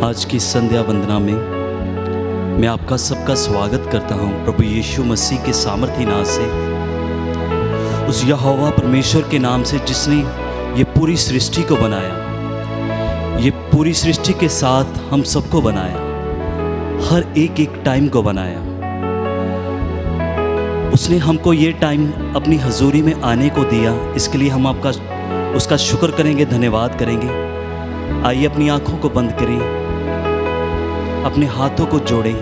आज की संध्या वंदना में मैं आपका सबका स्वागत करता हूं प्रभु यीशु मसीह के सामर्थी नाम से, उस यहोवा परमेश्वर के नाम से जिसने ये पूरी सृष्टि को बनाया, ये पूरी सृष्टि के साथ हम सबको बनाया, हर एक एक टाइम को बनाया। उसने हमको ये टाइम अपनी हजूरी में आने को दिया, इसके लिए हम उसका शुक्र करेंगे, धन्यवाद करेंगे। आइए अपनी आंखों को बंद करें, अपने हाथों को जोड़ें,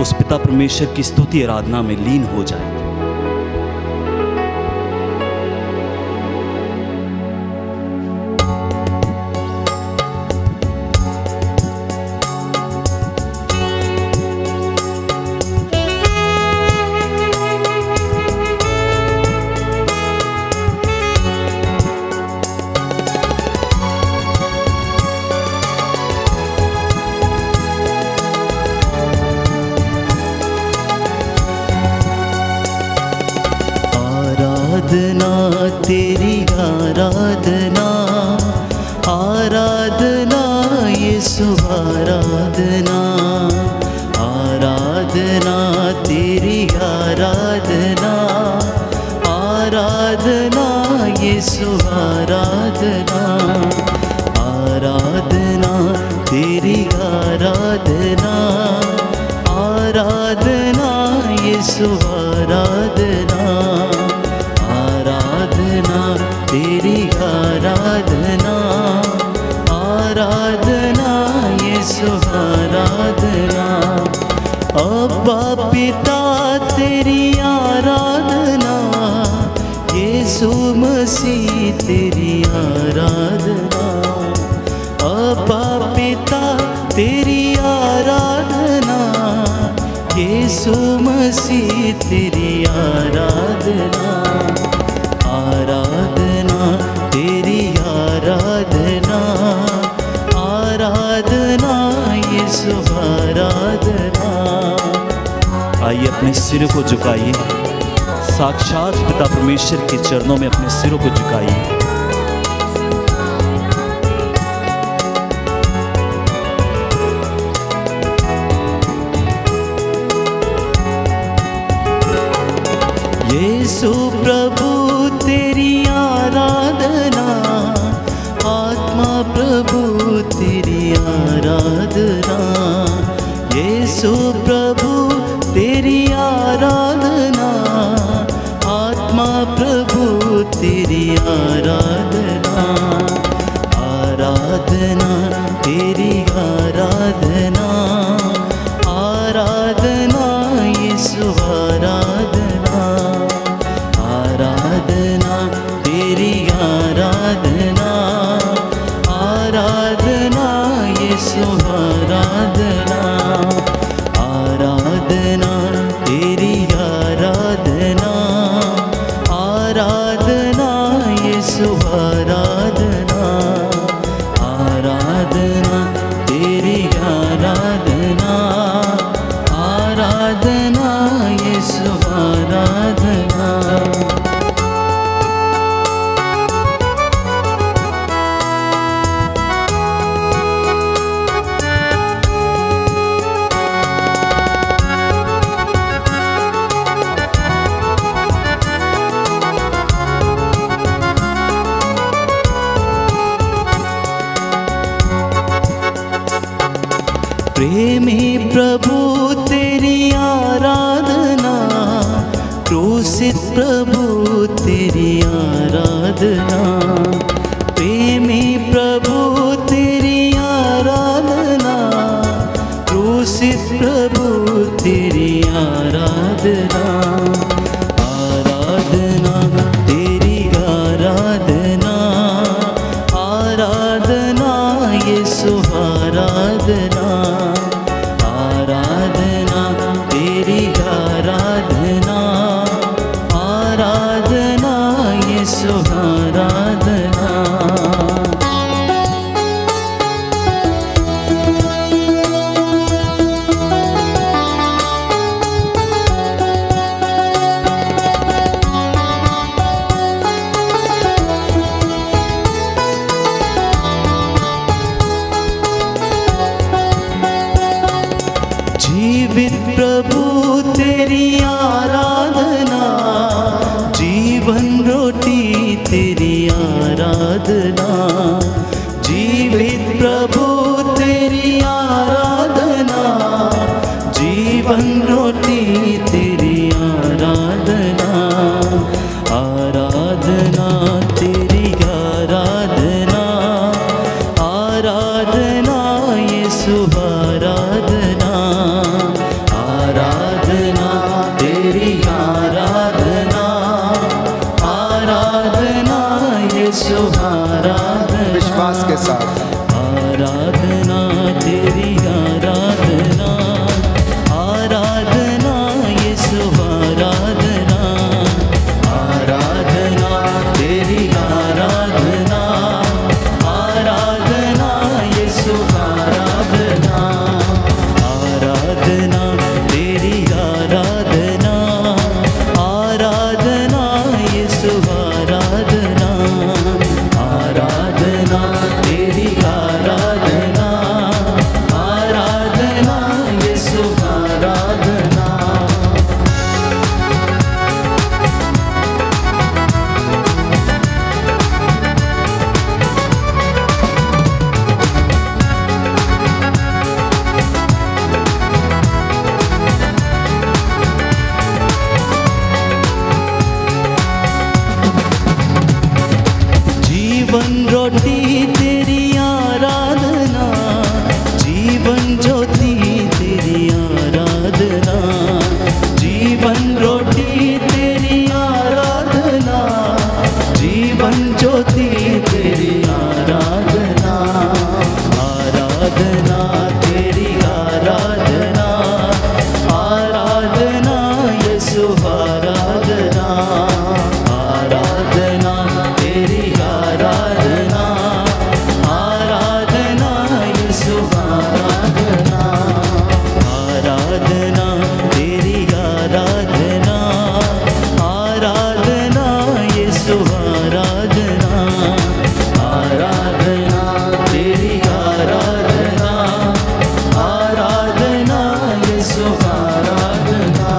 उस पिता परमेश्वर की स्तुति आराधना में लीन हो जाएं। आराधना तेरी आराधना, आराधना यीशु आराधना, आराधना तेरी आराधना, आराधना यीशु आराधना, आराधना तेरी आराधना, आराधना यीशु आराधना, आराधना तेरी आराधना, आराधना यीशु आराधना। अब्बा पिता तेरी आराधना, यीशु मसीह तेरी आराधना। अब्बा पिता तेरी आराधना, यीशु मसीह तेरी आराधना, आराधना तेरी आराधना, आराधना यीशु आराधना। आइए अपने सिरों को झुकाइए, साक्षात पिता परमेश्वर के चरणों में अपने सिरों को झुकाइए। यीशु प्रभु तेरी आराधना, आत्मा प्रभु तेरी आराधना। यीशु प्रभु तेरी आराधना, आत्मा प्रभु तेरी आराधना, आराधना तेरी आराधना, आराधना यीशु आराधना, आराधना तेरी आराधना, आराधना यीशु आराधना, आराधना तेरी आराधना, आराधना यीशु आराधना, आराधना तेरी आराधना, आराधना यीशु आराधना। प्रेमी प्रभु तेरी आराधना, क्रूसित प्रभु तेरी आराधना। प्रेमी प्रभु तेरी आराधना, क्रूसित प्रभु तेरी आराधना, आराधना तेरी आराधना, आराधना यीशु आराधना, आराधना तेरी आराधना, आराधना यीशु आराधना। प्रभु तेरी आराधना, जीवन रोटी तेरी आराधना, जीवित प्रभु तेरी आराधना, जीवन रोटी तेरी आराधना, आराधना तेरी आराधना, आराधना यीशु आराधना, आराधना तेरी आराधना, आराधना यीशु आराधना, विश्वास के साथ आराधना तेरी आराधना, आराधना यीशु आराधना, आराधना तेरी आराधना, आराधना यीशु आराधना, आराधना तेरी आराधना, आराधना यीशु आराधना, आराधना तेरी आराधना, आराधना यीशु आराधना। जीवन रोटी तेरी आराधना, जीवन ज्योति तेरी आराधना, जीवन रोटी तेरी आराधना, जीवन ज्योति तेरी आराधना, आराधना तेरी आराधना, आराधना यीशु आराधना, आराधना तेरी आराधना, आराधना यीशु आराधना, आराधना तेरी आराधना, आराधना यीशु आराधना, आराधना तेरी आराधना, आराधना यीशु आराधना,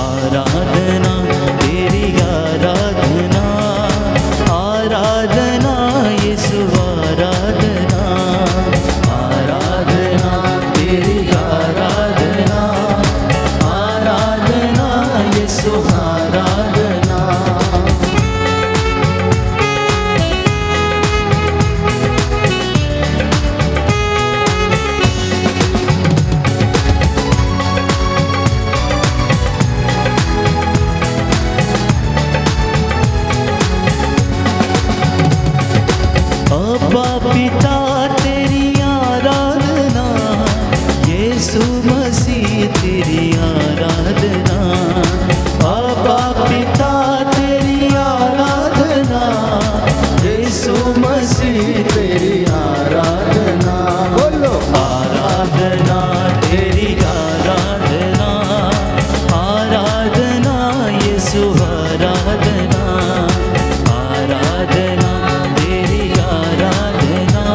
आराधना तेरी आराधना, आराधना यीशु आराधना, आराधना तेरी आराधना, आराधना यीशु आराधना। अब्बा पिता तेरी आराधना, यीशु मसीह तेरी आराधना, अब्बा पिता तेरी आराधना, यीशु मसीह तेरी आराधना, बोलो आराधना तेरी आराधना, आराधना यीशु आराधना, आराधना तेरी आराधना,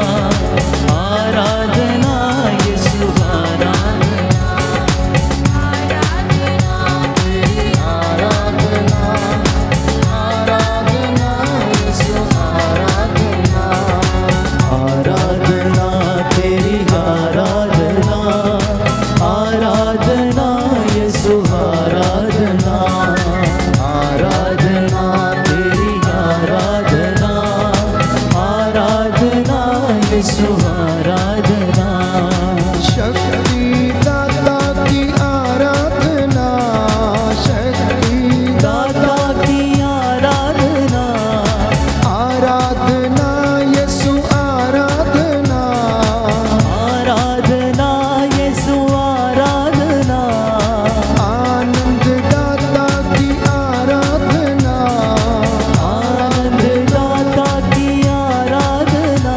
आराधना यीशु आराधना, आराधना तेरी आराधना, आराधना यीशु आराधना, आराधना तेरी आराधना, आराधना यीशु आराधना, आराधना तेरी आराधना, आराधना यीशु आराधना, शक्ति दाता की आराधना, शक्ति दाता की आराधना, आराधना यीशु आराधना, आराधना यीशु आराधना, आनंद दाता की आराधना, आनंद दाता की आराधना,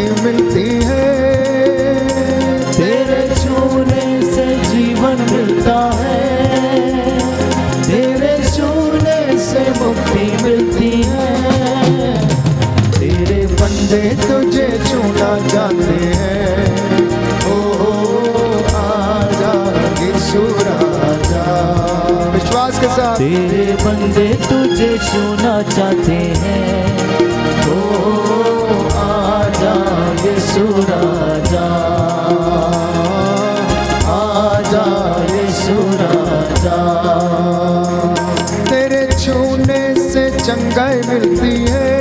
छूना चाहते हैं। ओ आजा यीशु राजा, आजा यीशु राजा। तेरे छूने से चंगाई मिलती है,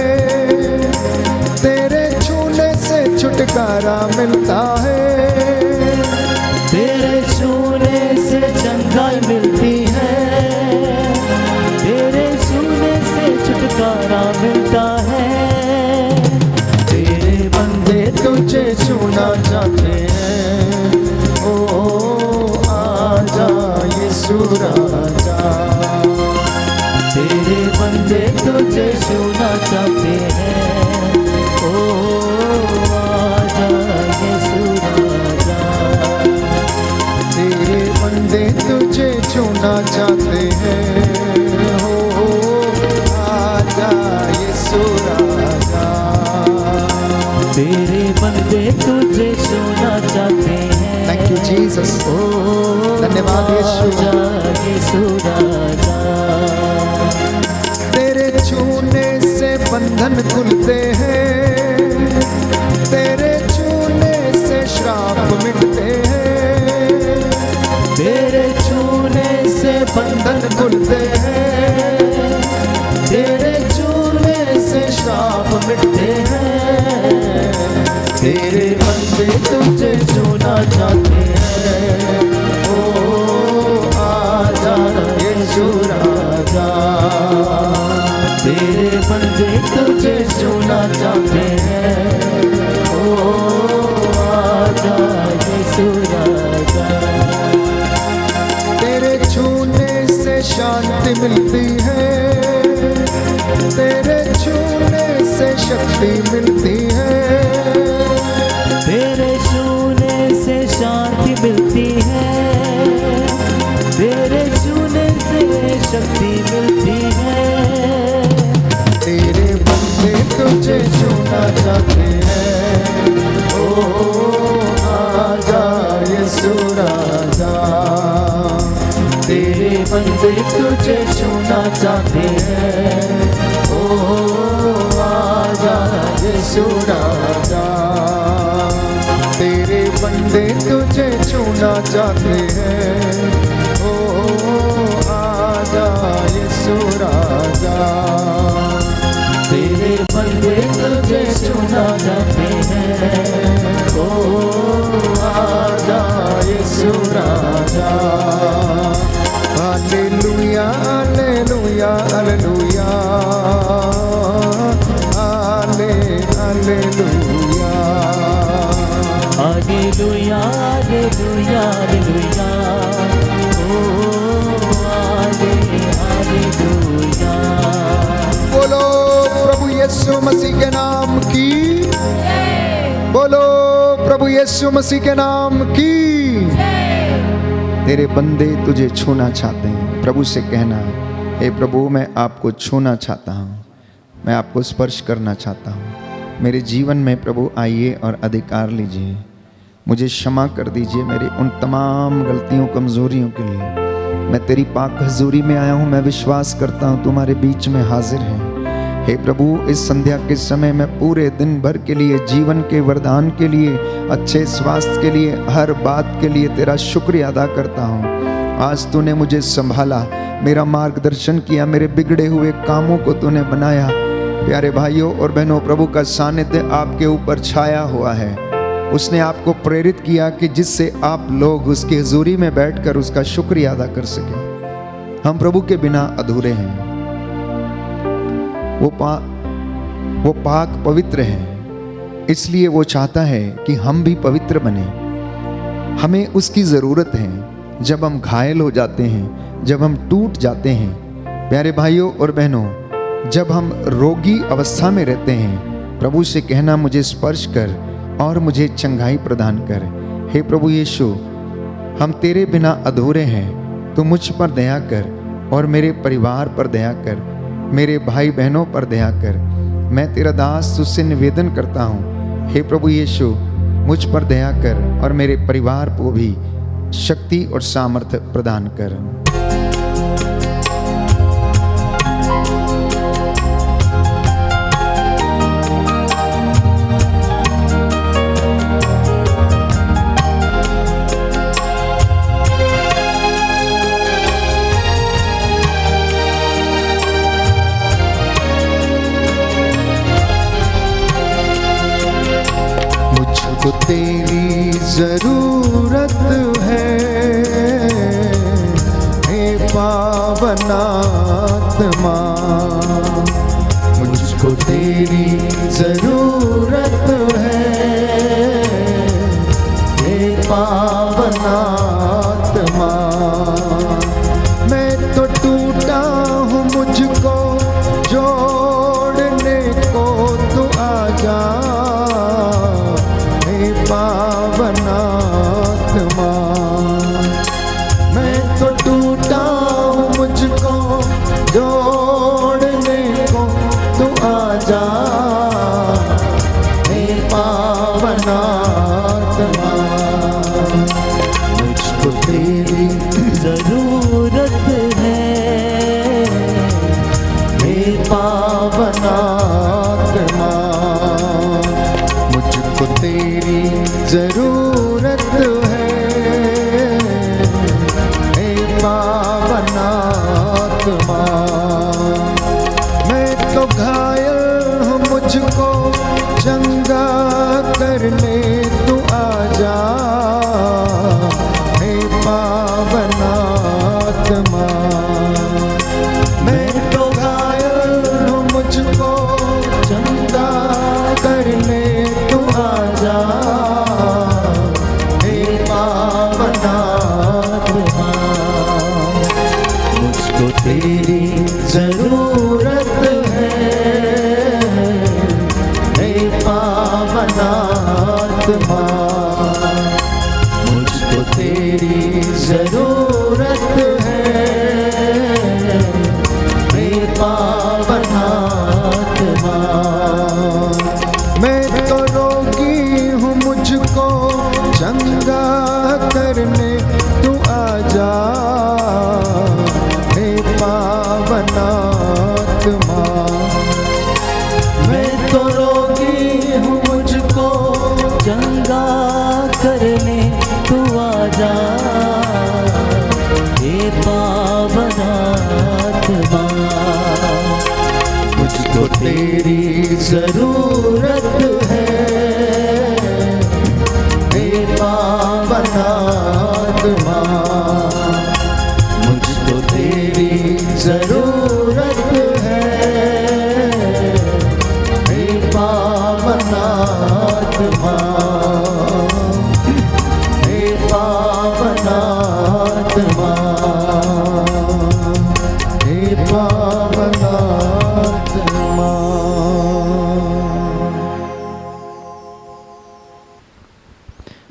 तेरे छूने से छुटकारा मिलता है, तेरे छूने से चंगाई मिलती है, तेरे छूने से छुटकारा मिलता है। तेरे बंदे तुझे छूना चाहते हैं। ओ आजा यीशु राजा, तेरे बंदे तुझे छूना चाहते हैं। ओ आजा यीशु राजा, तेरे बंदे तुझे छूना चाहते हैं। हो आजा यीशु राजा, तेरे बंदे तुझे छूना चाहते हैं। थैंक यू जीसस, ओ धन्यवाद यीशु। आजा यीशु राजा, तेरे छूने से बंधन खुलते हैं, तेरे छूने से श्राप मिटते हैं, तेरे छूने से बंधन खुलते हैं, तेरे छूने से श्राप मिटते हैं। तेरे बंदे तुझे छूना चाहते हैं। ओ आजा यीशु राजा, तेरे बंदे तुझे छूना चाहते हैं। ओ आजा यीशु राजा, तेरे छूने से शांति मिलती है, तेरे छूने से शक्ति मिलती है, तेरे छूने से शांति मिलती है, तेरे छूने से शक्ति मिलती है। तेरे बंदे तुझे छूना चाहते हैं। ओ आजा यीशु राजा, तेरे बंदे तुझे छूना चाहते हैं। ओ आजा यीशु राजा, तेरे बंदे तुझे छूना चाहते हैं। ओ आजा यीशु राजा, तेरे बंदे तुझे छूना चाहते हैं। ओ आजा यीशु राजा, हालेलुया हालेलुया हालेलुया, हाले हालेलुया, हालेलुया हालेलुया हालेलुया। ओ हालेलुया। बोलो प्रभु यीशु मसीह के नाम की, बोलो प्रभु यीशु मसीह के नाम की। तेरे बंदे तुझे छूना चाहते हैं। प्रभु से कहना, हे प्रभु मैं आपको छूना चाहता हूँ, मैं आपको स्पर्श करना चाहता हूँ। मेरे जीवन में प्रभु आइए और अधिकार लीजिए। मुझे क्षमा कर दीजिए मेरी उन तमाम गलतियों कमज़ोरियों के लिए। मैं तेरी पाक हजूरी में आया हूँ। मैं विश्वास करता हूँ तुम्हारे बीच में हाजिर हैं। हे प्रभु, इस संध्या के समय मैं पूरे दिन भर के लिए, जीवन के वरदान के लिए, अच्छे स्वास्थ्य के लिए, हर बात के लिए तेरा शुक्रिया अदा करता हूँ। आज तूने मुझे संभाला, मेरा मार्गदर्शन किया, मेरे बिगड़े हुए कामों को तूने बनाया। प्यारे भाइयों और बहनों, प्रभु का सानिध्य आपके ऊपर छाया हुआ है। उसने आपको प्रेरित किया कि जिससे आप लोग उसकी हजूरी में बैठकर उसका शुक्रिया अदा कर सकें। हम प्रभु के बिना अधूरे हैं। वो पाक पवित्र है, इसलिए वो चाहता है कि हम भी पवित्र बने। हमें उसकी ज़रूरत है। जब हम घायल हो जाते हैं, जब हम टूट जाते हैं, प्यारे भाइयों और बहनों, जब हम रोगी अवस्था में रहते हैं, प्रभु से कहना, मुझे स्पर्श कर और मुझे चंगाई प्रदान कर। हे प्रभु यीशु, हम तेरे बिना अधूरे हैं। तू मुझ पर दया कर और मेरे परिवार पर दया कर, मेरे भाई बहनों पर दया कर। मैं तेरा दास तुझसे निवेदन करता हूँ, हे प्रभु यीशु, मुझ पर दया कर और मेरे परिवार को भी शक्ति और सामर्थ्य प्रदान कर। मुझको तेरी जरूरत है, हे पावन आत्मा। मुझको तेरी जरूरत है, हे पावन आत्मा। मैं तो टूटा हूँ, मुझको जोड़ने को तू आजा, हे पावन आत्मा। मैं तो टूटा हूँ, मुझको जोड़ने को तू आजा, हे पावन आत्मा। मुझको तेरी जरूरत है, हे पावन आत्मा। मुझको तेरी जरूरत है, हे पावन आत्मा। मैं तो घायल हूँ, मुझको चंगा करने तू आजा, हे पावन आत्मा। मैं तो घायल हूँ, मुझको चंगा करने तू आजा, हे पावन आत्मा। मुझको तेरी जरूरत है, हे पावन आत्मा। मुझको तेरी जरूरत है, हे पावन आत्मा। मैं तो रोगी हूँ, मुझको चंगा करने तू आजा, हे पावन आत्मा। मैं तो रोगी हूँ, मुझको चंगा करने तू आजा, हे पावन आत्मा। मुझको तेरी जरूरत है, हे पावन आत्मा। मुझको तेरी जरूरत है, हे पावन आत्मा। हे पावन आत्मा, हे पावन आत्मा।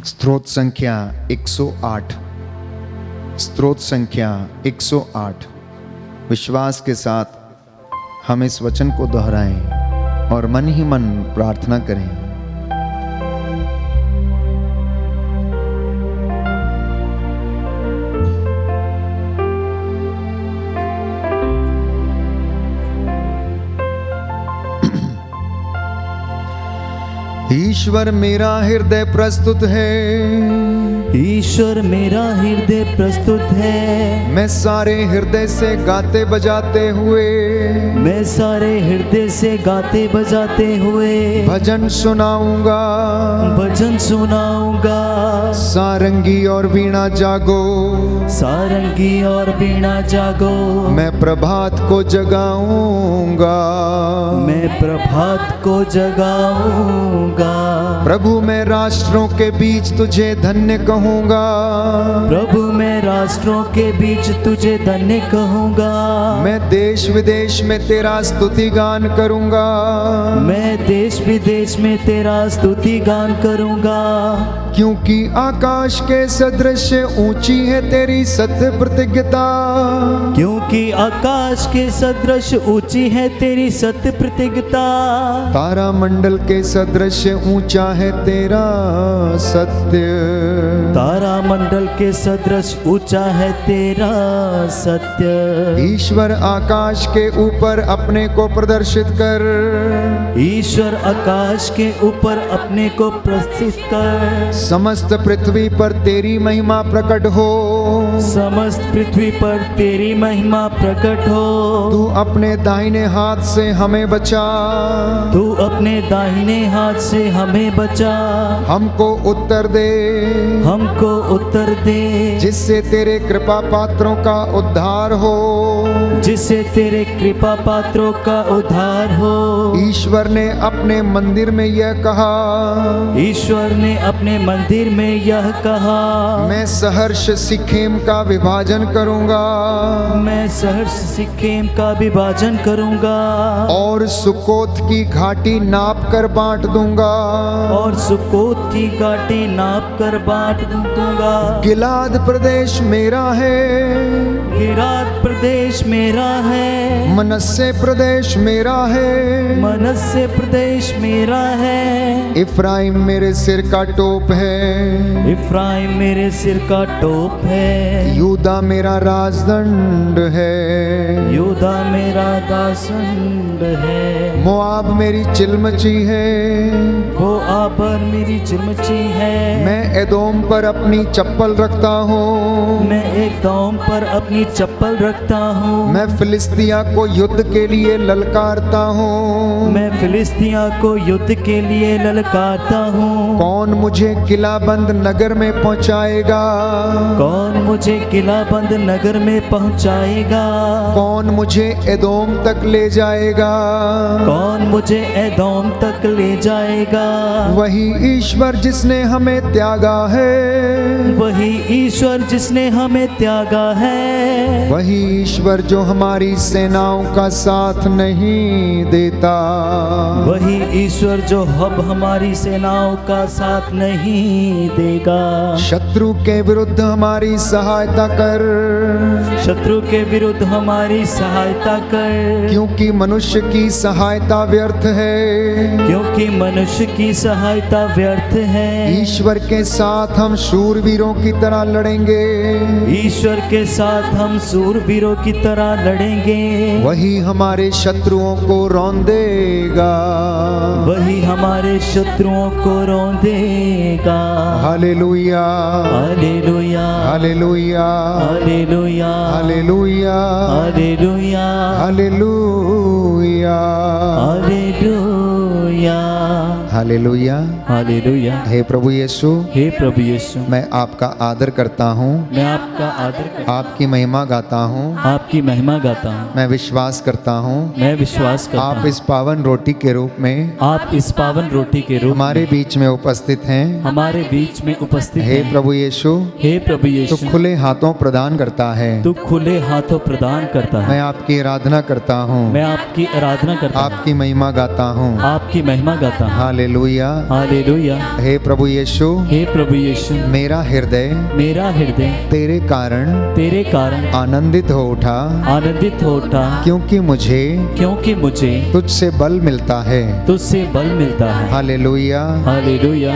स्तोत्र संख्या 108। स्तोत्र संख्या 108। विश्वास के साथ हम इस वचन को दोहराएं और मन ही मन प्रार्थना करें। ईश्वर मेरा हृदय प्रस्तुत है, ईश्वर मेरा हृदय प्रस्तुत है। मैं सारे हृदय से गाते बजाते हुए, मैं सारे हृदय से गाते बजाते हुए भजन सुनाऊंगा, भजन सुनाऊंगा। सारंगी और वीणा जागो, सारंगी और बीणा जागो। मैं प्रभात को जगाऊंगा, मैं प्रभात को जगाऊंगा। प्रभु मैं राष्ट्रों के बीच तुझे धन्य कहूंगा, प्रभु मैं राष्ट्रों के बीच तुझे धन्य कहूंगा। मैं देश विदेश में तेरा स्तुति गान करूंगा, मैं देश विदेश में तेरा स्तुति गान करूंगा। क्योंकि आकाश के सदृश ऊंची है तेरी सत्य प्रतिज्ञता, क्योंकि आकाश के सदृश ऊंची है तेरी सत्य प्रतिज्ञता। तारा मंडल के सदृश ऊंचा है तेरा सत्य, तारा मंडल के सदृश ऊंचा है तेरा सत्य। ईश्वर आकाश के ऊपर अपने को प्रदर्शित कर, ईश्वर आकाश के ऊपर अपने को प्रस्तुत कर। समस्त पृथ्वी पर तेरी महिमा प्रकट हो, समस्त पृथ्वी पर तेरी महिमा प्रकट हो। तू अपने दाहिने हाथ से हमें बचा, बचा, तू अपने दाहिने हाथ से हमें बचा, हमको उत्तर दे, हमको उत्तर दे, जिससे तेरे कृपा पात्रों का उद्धार हो। जिससे तेरे कृपा पात्रों का उद्धार हो। ईश्वर ने अपने मंदिर में यह कहा, ईश्वर ने अपने मंदिर में यह कहा, मैं सहर्ष सिक्किम का विभाजन करूंगा, मैं सहर्ष सिक्किम का विभाजन करूंगा, और सुकोत की घाटी नाप कर बांट दूंगा, और सुकोत की घाटी नाप कर बांट दूंगा। गिलाद प्रदेश मेरा है, गिलाद प्रदेश मेरा है, मनस्से प्रदेश मेरा है, मनस्से प्रदेश मेरा है, इफ्राइम मेरे सिर का टोप है, इफ्राइम मेरे सिर का टोप है, यूदा मेरा राजदंड है, यूदा मेरा दासंड है, मोआब मेरी चिलमची है, वो आबर मेरी चिलमची है, मैं एदोम पर अपनी चप्पल रखता हूँ, मैं एदोम पर अपनी चप्पल रखता हूँ, मैं फिलिस्तिया को युद्ध के लिए ललकारता हूँ, मैं फिलिस्तिया को युद्ध के लिए ललकारता हूँ। कौन मुझे किलाबंद नगर में पहुँचाएगा, कौन मुझे किलाबंद नगर में पहुँचाएगा, कौन मुझे एदोम तक ले जाएगा, कौन मुझे एदोम तक ले जाएगा। वही ईश्वर जिसने हमें त्यागा है, वही ईश्वर जिसने हमें त्यागा है, वही ईश्वर जो हमारी सेनाओं का साथ नहीं देता, वही ईश्वर जो अब हमारी सेनाओं का साथ नहीं देगा। शत्रु के विरुद्ध हमारी सहायता कर, शत्रु के विरुद्ध हमारी सहायता कर, क्योंकि मनुष्य की सहायता व्यर्थ है, क्योंकि मनुष्य की सहायता व्यर्थ है। ईश्वर के साथ हम शूरवीरों की तरह लड़ेंगे, ईश्वर के साथ हम सूरवीरों की तरह लड़ेंगे, वही हमारे शत्रुओं को रौंदेगा, वही हमारे शत्रुओं को रौंदेगा। हालेलुया, हालेलुया, हालेलुया, हालेलुया, हालेलुया, हालेलुया, हालेलुया, हालेलुया, हालेलुया। हालेलुया। हे प्रभु यीशु, हे प्रभु यीशु, मैं आपका आदर करता हूँ, मैं आपका आदर करता हूँ, आपकी महिमा गाता हूँ, आपकी महिमा गाता हूँ, मैं विश्वास करता हूँ मैं विश्वास करता आप हूँ इस पावन रोटी के रूप में आप इस पावन रोटी के रूप हमारे बीच में उपस्थित हैं। हमारे बीच में उपस्थित हे हैं। प्रभु यीशु, हे प्रभु तो यीशु, खुले हाथों प्रदान करता है, तू खुले हाथों प्रदान करता है। मैं आपकी आराधना करता हूँ, मैं आपकी आराधना करता हूँ, आपकी महिमा गाता हूँ। आपकी महिमा गाता हूँ। हालेलुया। हालेलुया। हे प्रभु यीशु, हे प्रभु यीशु, मेरा हृदय मेरा हृदय तेरे कारण आनंदित हो उठा, आनंदित हो उठा, क्योंकि मुझे तुझसे बल मिलता है। तुझसे बल मिलता है। हालेलुया। हालेलुया।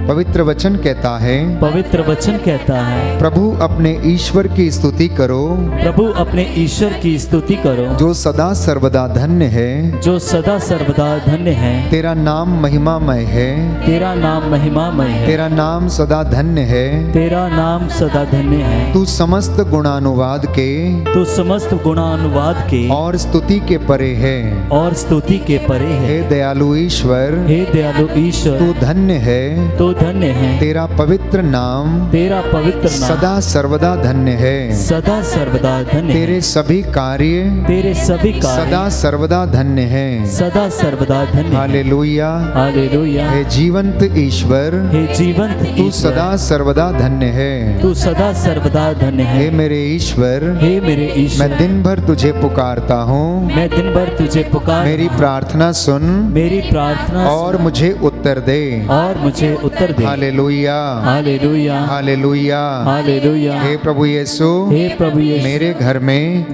पवित्र वचन कहता है, पवित्र वचन कहता है, प्रभु अपने ईश्वर की स्तुति करो, प्रभु अपने ईश्वर की स्तुति करो, जो सदा सर्वदा धन्य है, जो सदा सर्वदा धन्य है। तेरा नाम महिमामय है, तेरा नाम महिमामय है, तेरा नाम सदा धन्य है, तेरा नाम सदा धन्य है। तू समस्त गुणानुवाद के तू समस्त गुणानुवाद के और स्तुति के परे है। और स्तुति के परे है। हे दयालु ईश्वर, हे दयालु ईश्वर, तू धन्य है, तू धन्य है। तेरा पवित्र नाम तेरा पवित्र नाम सदा सर्वदा धन्य है। सदा सर्वदा धन्य है। तेरे सभी कार्य तेरे सभी कार्य सदा सर्वदा धन्य है। सदा सर्वदा धन्य है। हालेलुया। हालेलुया। हे जीवंत ईश्वर, हे जीवंत तू ईश्वर, सदा सर्वदा धन्य है। तू सदा सर्वदा धन्य है। हे मेरे ईश्वर, हे मेरे ईश्वर, मैं दिन भर तुझे पुकारता हूँ, मैं दिन भर तुझे पुकार, मेरी प्रार्थना सुन मेरी प्रार्थना और मुझे उत्तर दे। और मुझे उत्तर दे। हालेलुया, हालेलुया, हालेलुया। हालेलुया। हे प्रभु यीशु, हे प्रभु यीशु, मेरे घर में,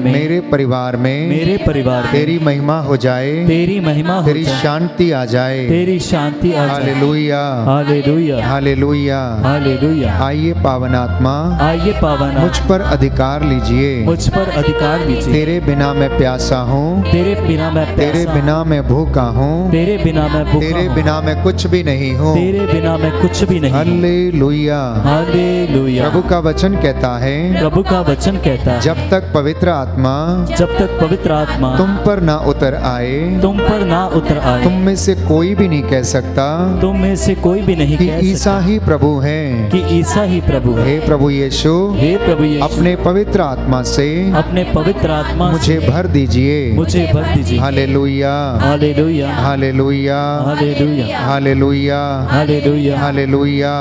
मेरे परिवार में तेरी महिमा हो जाए, तेरी महिमा हो तेरी जाए, शांति आ जाए। तेरी शांति आ जाए। हालेलुया, हालेलुया, हालेलुया। हालेलुया। आइए पावन आत्मा, आइए पावन मुझ पर अधिकार लीजिए। मुझ पर अधिकार लीजिए। तेरे बिना मैं प्यासा हूँ, तेरे बिना मैं तेरे प्यासा, बिना मैं भूखा हूँ, तेरे बिना मैं भूखा तेरे हूँ, बिना मैं कुछ भी नहीं हूँ। तेरे तेरे बिना मैं कुछ भी नहीं हूँ। हालेलुया। हालेलुया। प्रभु का वचन कहता है, प्रभु का वचन कहता है, जब तक पवित्र आत्मा जब तक पवित्र आत्मा तुम पर ना उतर आए, तुम पर ना उतर आए, तुम में से कोई भी नहीं कह सकता तुम में से कोई भी नहीं कि कह ईसा सकता ही प्रभु है। कि ईसा ही प्रभु है। हे प्रभु यीशु, हे प्रभु यीशु, अपने पवित्र आत्मा से अपने पवित्र आत्मा मुझे भर दीजिए। मुझे भर दीजिए। हालेलुया, हालेलुया। हालेलुया, हालेलुया। हालेलुया, हालेलुया। हालेलुया, हालेलुया।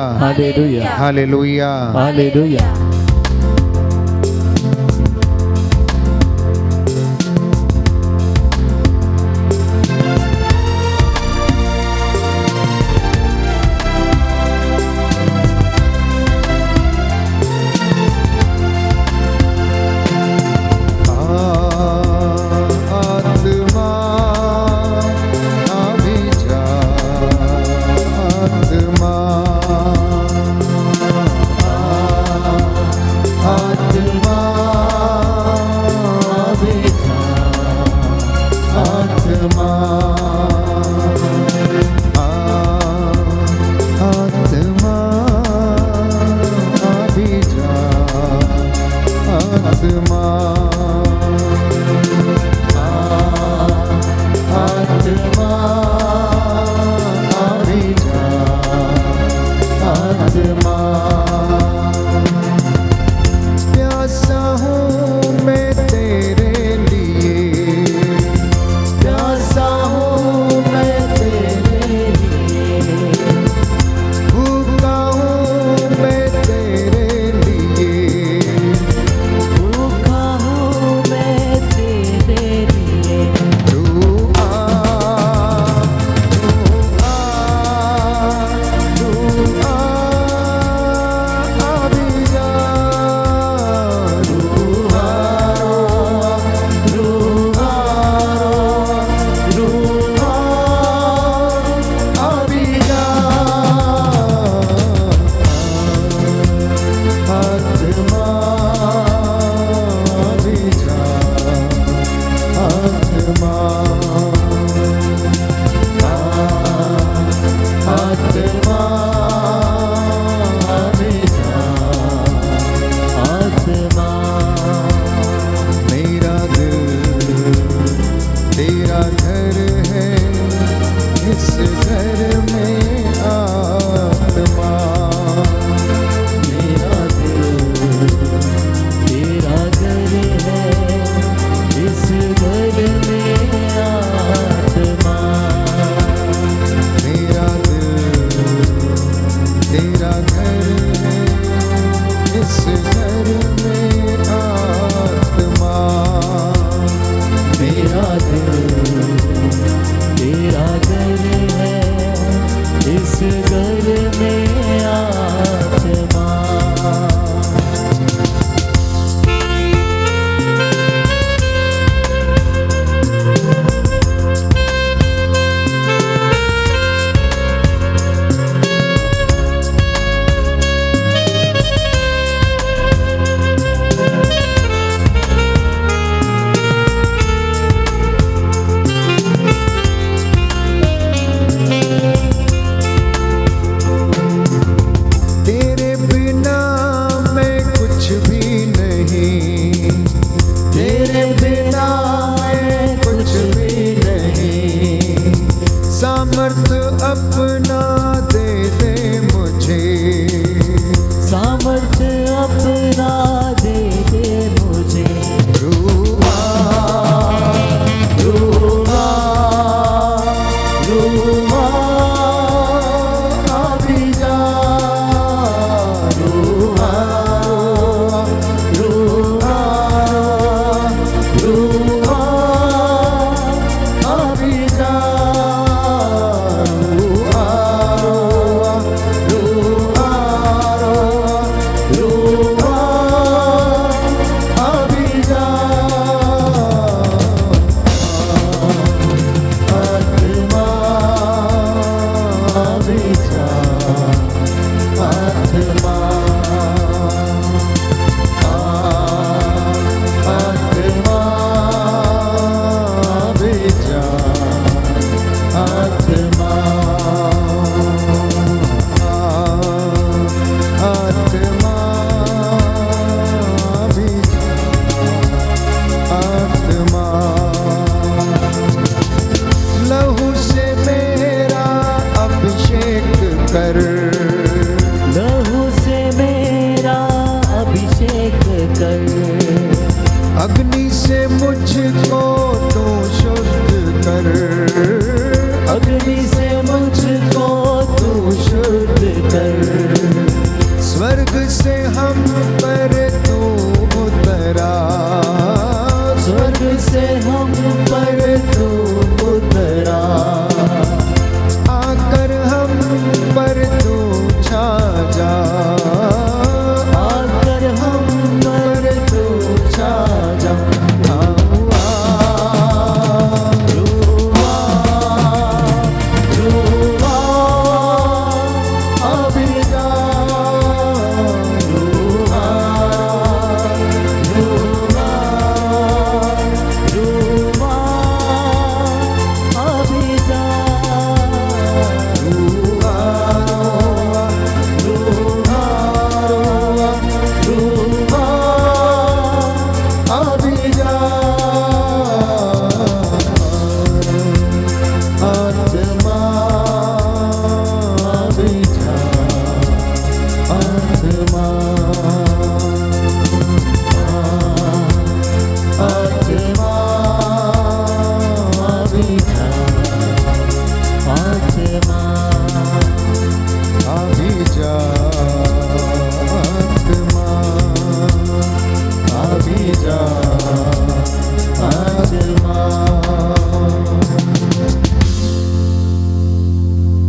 हालेलुया। हालेलुया। आत्मा अभिजा, आत्मा, आत्मा अभिजा, आत्मा, आत्मा अभिजा, आत्मा, आत्मा अभिजा, आत्मा। प्यासा हूँ मैं तेरे लिए, प्यासा हूँ मैं तेरे लिए, भूखा हूँ मैं तेरे लिए, भूखा हूँ मैं तेरे लिए। तू आ, तू आ, अभिजा, तू अभिजा, आत्मा अभिजा, आत्मा, आत्मा अभिजा, आत्मा। मेरा दिल तेरा घर है, इस घर में आत्मा, मेरा दिल तेरा घर है, इस घर में आत्मा। मेरा दिल तेरा घर है, इस घर में आत्मा, मेरा दिल तेरा घर है, इस घर में आत्मा। तेरे बिना मैं कुछ भी नहीं, तेरे बिना मैं कुछ भी नहीं, सामर्थ्य अपना दे दे मुझे, सामर्थ्य अपना दे दे मुझे। रूहा, रूहा, रूहा अभिजा, रूहा, रूहा, रूहा अभिजा, रूहा, कर, लहू से मेरा अभिषेक कर, अग्नि से मुझको तू शुद्ध कर, अग्नि से मुझको तू शुद्ध कर, स्वर्ग से हम पर तू उतरा, स्वर्ग से हम पर तू उतरा, आकर हम पर तू छा जा, आकर हम पर तू छा जा।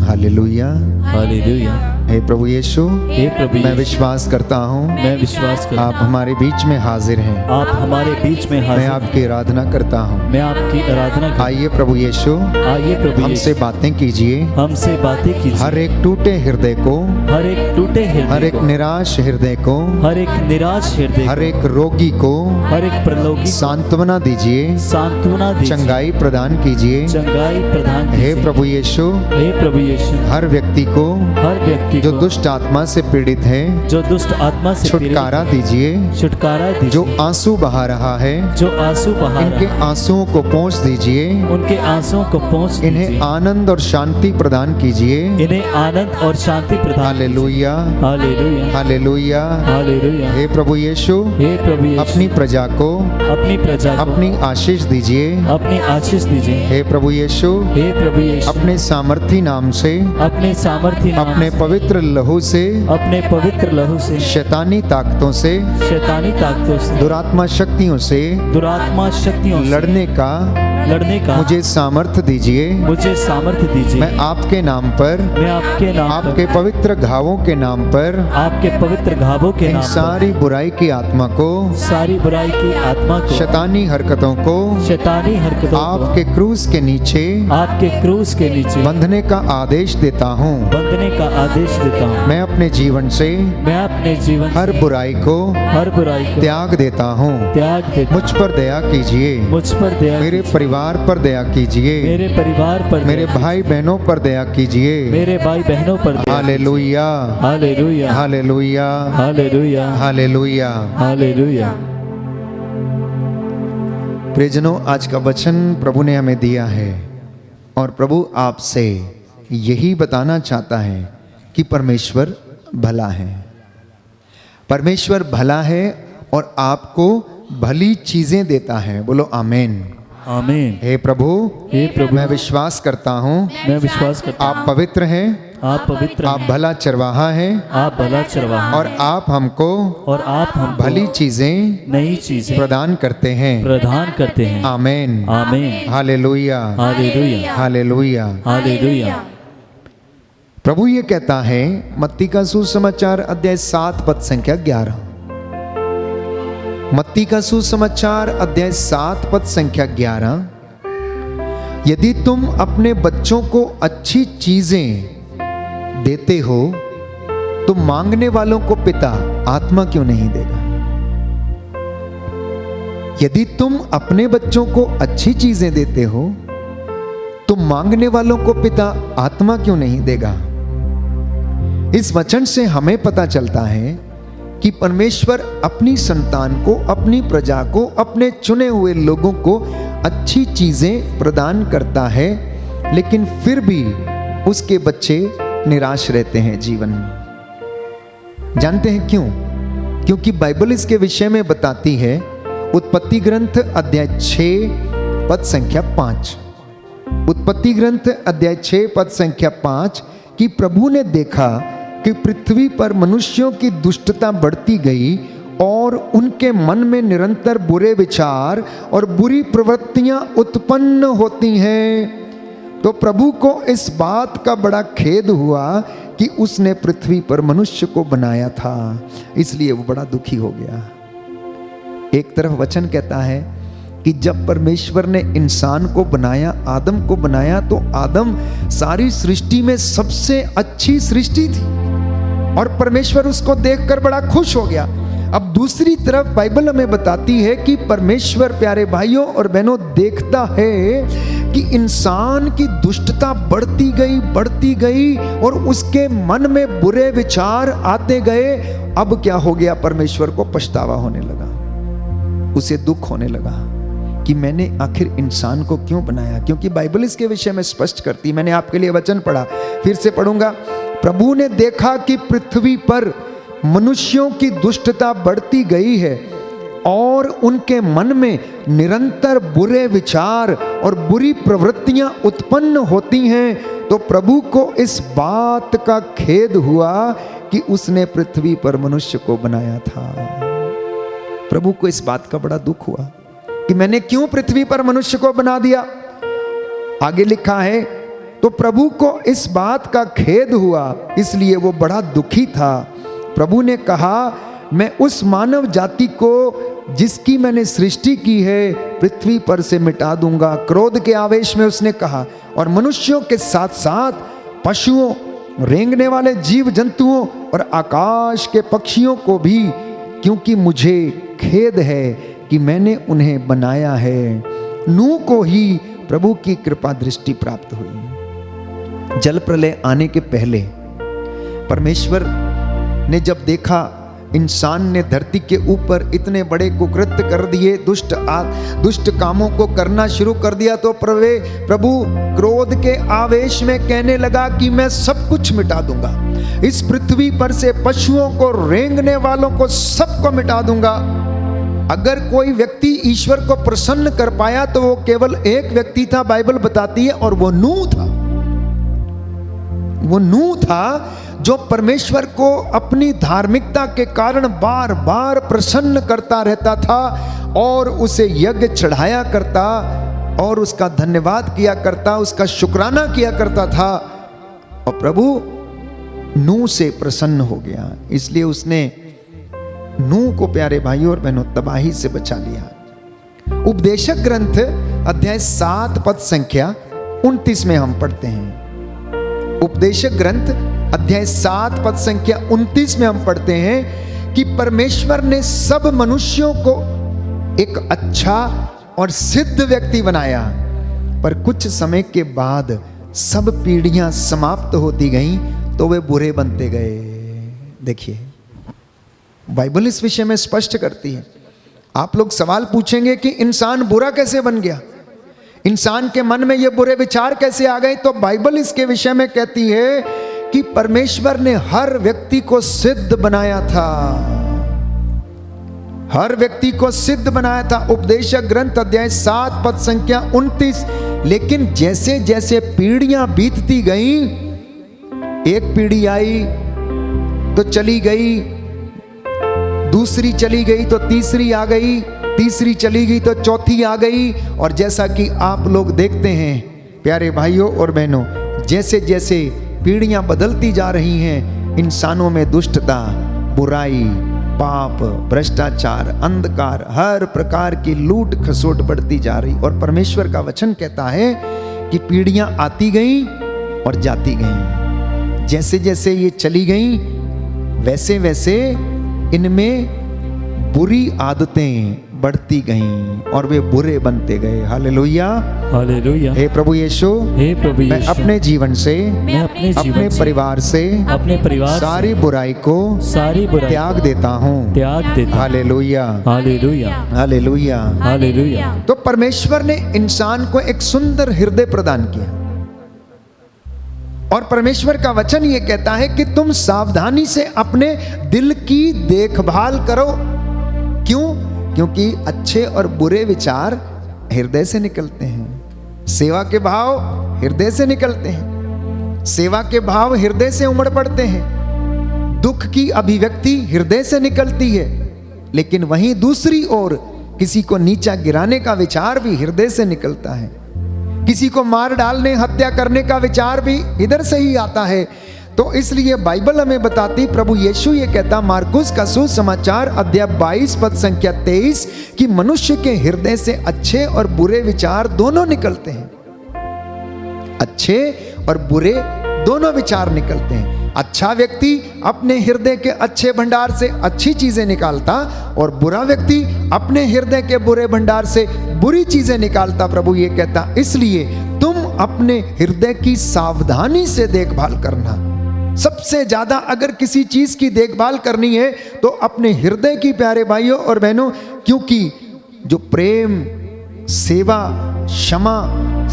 हालेलुया। हालेलुया। हे प्रभु यीशु, हे प्रभु मैं यीशु, विश्वास करता हूँ मैं विश्वास करता आप हमारे बीच में हाजिर हैं। आप हमारे बीच में मैं हाजिर हैं। आपकी आराधना करता हूँ। मैं आपकी आराधना करता आइए प्रभु यीशु, हूँ। आइए प्रभु हमसे यीशु, बातें कीजिए। हमसे बातें कीजिए। हर एक टूटे हृदय को, हर एक टूटे हर हृदय एक को, निराश हृदय को, हर एक निराश हृदय हर को, एक रोगी को हर एक प्रलोभी को सांत्वना दीजिए, सांत्वना दीजिए, चंगाई प्रदान कीजिए। चंगाई प्रदान हे कीजिए। प्रभु यीशु, हे प्रभु यीशु, हर व्यक्ति को हर व्यक्ति जो को दुष्ट आत्मा से पीड़ित है जो दुष्ट आत्मा से पीड़ित छुटकारा दीजिए, है, छुटकारा दीजिए। जो आंसू बहा रहा है जो आंसू बहा इनके रहा है, आंसुओं को पोंछ दीजिए, उनके आंसुओं को पोंछ इन्हें दीजिए। आनंद और शांति प्रदान कीजिए। इन्हें आनंद और शांति प्रदान हालेलुया, हालेलुया, हालेलुया। हालेलुया। हे प्रभु यीशु, हे प्रभु यीशु, अपनी प्रजा को अपनी प्रजा को अपनी आशीष दीजिए। अपनी आशीष दीजिए। हे प्रभु यीशु, हे प्रभु यीशु, अपने सामर्थी नाम से, अपने सामर्थ्य नाम अपने से, पवित्र लहू से, अपने पवित्र लहू से, शैतानी ताकतों से, शैतानी ताकतों से, दुरात्मा शक्तियों से दुरात्मा शक्तियों से लड़ने का मुझे सामर्थ्य दीजिए। मुझे सामर्थ्य दीजिए। मैं आपके नाम पर, मैं आपके नाम आपके पर, पवित्र घावों के नाम पर, आपके पवित्र घावों के इन नाम पर, सारी बुराई की आत्मा को, सारी बुराई की आत्मा को, शैतानी हरकतों को शैतानी हरकतों को आपके क्रूस के नीचे आपके क्रूस के नीचे बंधने का आदेश देता हूँ। बंधने का आदेश देता हूँ। मैं अपने जीवन से मैं अपने जीवन से हर बुराई को हर बुराई को त्याग देता हूँ। त्याग देता मुझ पर दया कीजिए, मुझ पर दया मेरे कीजिए। परिवार पर दया कीजिए, मेरे परिवार पर मेरे दया भाई बहनों पर दया कीजिए। कीजिए। मेरे भाई बहनों पर दया हालेलुया, कीजिए। हालेलुया, हालेलुया, हालेलुया, हालेलुया। हालेलुया। प्रियजनों, आज का वचन प्रभु ने हमें दिया है और प्रभु आपसे यही बताना चाहता है कि परमेश्वर भला है। परमेश्वर भला है और आपको भली चीजें देता है। बोलो आमीन। आमीन। हे प्रभु, हे प्रभु, मैं विश्वास करता हूँ मैं विश्वास करता आप पवित्र हैं, हूँ आप पवित्र आप हैं, भला चरवाहा हैं आप भला चरवाहा और आप हमको और आप हम भली चीजें नई चीजें प्रदान करते हैं। प्रदान करते हैं। आमीन, आमीन। हालेलुया, हालेलुया, हालेलुया। हालेलुया। प्रभु ये कहता है मत्ती का सुसमाचार अध्याय 7 पद संख्या 11। मत्ती का सुसमाचार अध्याय 7 पद संख्या 11। यदि तुम अपने बच्चों को अच्छी चीजें देते हो तो मांगने वालों को पिता आत्मा क्यों नहीं देगा। यदि तुम अपने बच्चों को अच्छी चीजें देते हो तो मांगने वालों को पिता आत्मा क्यों नहीं देगा। इस वचन से हमें पता चलता है कि परमेश्वर अपनी संतान को, अपनी प्रजा को, अपने चुने हुए लोगों को अच्छी चीजें प्रदान करता है, लेकिन फिर भी उसके बच्चे निराश रहते हैं जीवन में। जानते हैं क्यों? क्योंकि बाइबल इसके विषय में बताती है, उत्पत्ति ग्रंथ अध्याय 6 पद संख्या 5। उत्पत्ति ग्रंथ अध्याय 6 पद संख्या 5 कि प्रभु ने देखा कि पृथ्वी पर मनुष्यों की दुष्टता बढ़ती गई और उनके मन में निरंतर बुरे विचार और बुरी प्रवृत्तियां उत्पन्न होती हैं। तो प्रभु को इस बात का बड़ा खेद हुआ कि उसने पृथ्वी पर मनुष्य को बनाया था, इसलिए वो बड़ा दुखी हो गया। एक तरफ वचन कहता है कि जब परमेश्वर ने इंसान को बनाया, आदम को बनाया, तो आदम सारी सृष्टि में सबसे अच्छी सृष्टि थी और परमेश्वर उसको देखकर बड़ा खुश हो गया। अब दूसरी तरफ बाइबल हमें बताती है कि परमेश्वर, प्यारे भाइयों और बहनों, देखता है कि इंसान की दुष्टता बढ़ती गई और उसके मन में बुरे विचार आते गए। अब क्या हो गया? परमेश्वर को पछतावा होने लगा, उसे दुख होने लगा कि मैंने आखिर इंसान को क्यों बनाया। क्योंकि बाइबल इसके विषय में स्पष्ट करती, मैंने आपके लिए वचन पढ़ा, फिर से पढ़ूंगा। प्रभु ने देखा कि पृथ्वी पर मनुष्यों की दुष्टता बढ़ती गई है और उनके मन में निरंतर बुरे विचार और बुरी प्रवृत्तियां उत्पन्न होती हैं। तो प्रभु को इस बात का खेद हुआ कि उसने पृथ्वी पर मनुष्य को बनाया था। प्रभु को इस बात का बड़ा दुख हुआ कि मैंने क्यों पृथ्वी पर मनुष्य को बना दिया। आगे लिखा है, तो प्रभु को इस बात का खेद हुआ, इसलिए वो बड़ा दुखी था। प्रभु ने कहा, मैं उस मानव जाति को जिसकी मैंने सृष्टि की है पृथ्वी पर से मिटा दूंगा। क्रोध के आवेश में उसने कहा, और मनुष्यों के साथ साथ पशुओं, रेंगने वाले जीव जंतुओं और आकाश के पक्षियों को भी, क्योंकि मुझे खेद है कि मैंने उन्हें बनाया है। नूह को ही प्रभु की कृपा दृष्टि प्राप्त हुई। जल प्रलय आने के पहले परमेश्वर ने जब देखा इंसान ने धरती के ऊपर इतने बड़े कुकृत्य कर दिए, दुष्ट कामों को करना शुरू कर दिया, तो प्रभु क्रोध के आवेश में कहने लगा कि मैं सब कुछ मिटा दूंगा, इस पृथ्वी पर से पशुओं को, रेंगने वालों को, सबको मिटा दूंगा। अगर कोई व्यक्ति ईश्वर को प्रसन्न कर पाया तो वो केवल एक व्यक्ति था, बाइबल बताती है, और वो नूह था। वो नूह था जो परमेश्वर को अपनी धार्मिकता के कारण बार बार प्रसन्न करता रहता था और उसे यज्ञ चढ़ाया करता और उसका धन्यवाद किया करता, उसका शुक्राना किया करता था। और प्रभु नूह से प्रसन्न हो गया, इसलिए उसने नूह को, प्यारे भाइयों और बहनों, तबाही से बचा लिया। उपदेशक ग्रंथ अध्याय 7 पद संख्या 29 में हम पढ़ते हैं। उपदेशक ग्रंथ अध्याय 7 पद संख्या 29 में हम पढ़ते हैं कि परमेश्वर ने सब मनुष्यों को एक अच्छा और सिद्ध व्यक्ति बनाया, पर कुछ समय के बाद सब पीढ़ियां समाप्त होती गईं तो वे बुरे बनते गए। देखिए, बाइबल इस विषय में स्पष्ट करती है। आप लोग सवाल पूछेंगे कि इंसान बुरा कैसे बन गया, इंसान के मन में ये बुरे विचार कैसे आ गए, तो बाइबल इसके विषय में कहती है कि परमेश्वर ने हर व्यक्ति को सिद्ध बनाया था, हर व्यक्ति को सिद्ध बनाया था। उपदेशक ग्रंथ अध्याय 7 पद संख्या 29। लेकिन जैसे जैसे पीढ़ियां बीतती गईं, एक पीढ़ी आई तो चली गई, दूसरी चली गई तो तीसरी आ गई, तीसरी चली गई तो चौथी आ गई, और जैसा कि आप लोग देखते हैं प्यारे भाइयों और बहनों, जैसे जैसे पीढ़ियां बदलती जा रही हैं, इंसानों में दुष्टता, बुराई, पाप, भ्रष्टाचार, अंधकार, हर प्रकार की लूट खसोट बढ़ती जा रही। और परमेश्वर का वचन कहता है कि पीढ़ियां आती गईं और जाती गईं, जैसे जैसे ये चली गईं वैसे वैसे इनमें बुरी आदतें बढ़ती गईं और वे बुरे बनते गए। हालेलुया, हालेलुया। हे प्रभु यीशु, हे प्रभु मैं यीशु, अपने जीवन से, अपने परिवार से, अपने परिवार सारी बुराई को, सारी बुराई त्याग देता हूँ। त्याग देता। हालेलुया, हालेलुया, हालेलुया, हालेलुया। तो परमेश्वर ने इंसान को एक सुंदर हृदय प्रदान किया। और परमेश्वर का वचन ये कहता है कि तुम सावधानी से अपने दिल की देखभाल करो। क्यों? क्योंकि अच्छे और बुरे विचार हृदय से निकलते हैं। सेवा के भाव हृदय से निकलते हैं। सेवा के भाव हृदय से उमड़ पड़ते हैं। दुख की अभिव्यक्ति हृदय से निकलती है। लेकिन वहीं दूसरी ओर किसी को नीचा गिराने का विचार भी हृदय से निकलता है। किसी को मार डालने, हत्या करने का विचार भी इधर से ही आता है। तो इसलिए बाइबल हमें बताती, प्रभु यीशु ये कहता मार्कुस का सुसमाचार अध्याय 22 पद संख्या 23 कि मनुष्य के हृदय से अच्छे और बुरे विचार दोनों निकलते हैं। अच्छे और बुरे दोनों विचार निकलते हैं। अच्छा व्यक्ति अपने हृदय के अच्छे भंडार से अच्छी चीजें निकालता और बुरा व्यक्ति अपने हृदय के बुरे भंडार से बुरी चीजें निकालता। प्रभु ये कहता इसलिए तुम अपने हृदय की सावधानी से देखभाल करना। सबसे ज्यादा अगर किसी चीज की देखभाल करनी है तो अपने हृदय की, प्यारे भाइयों और बहनों, क्योंकि जो प्रेम, सेवा, क्षमा,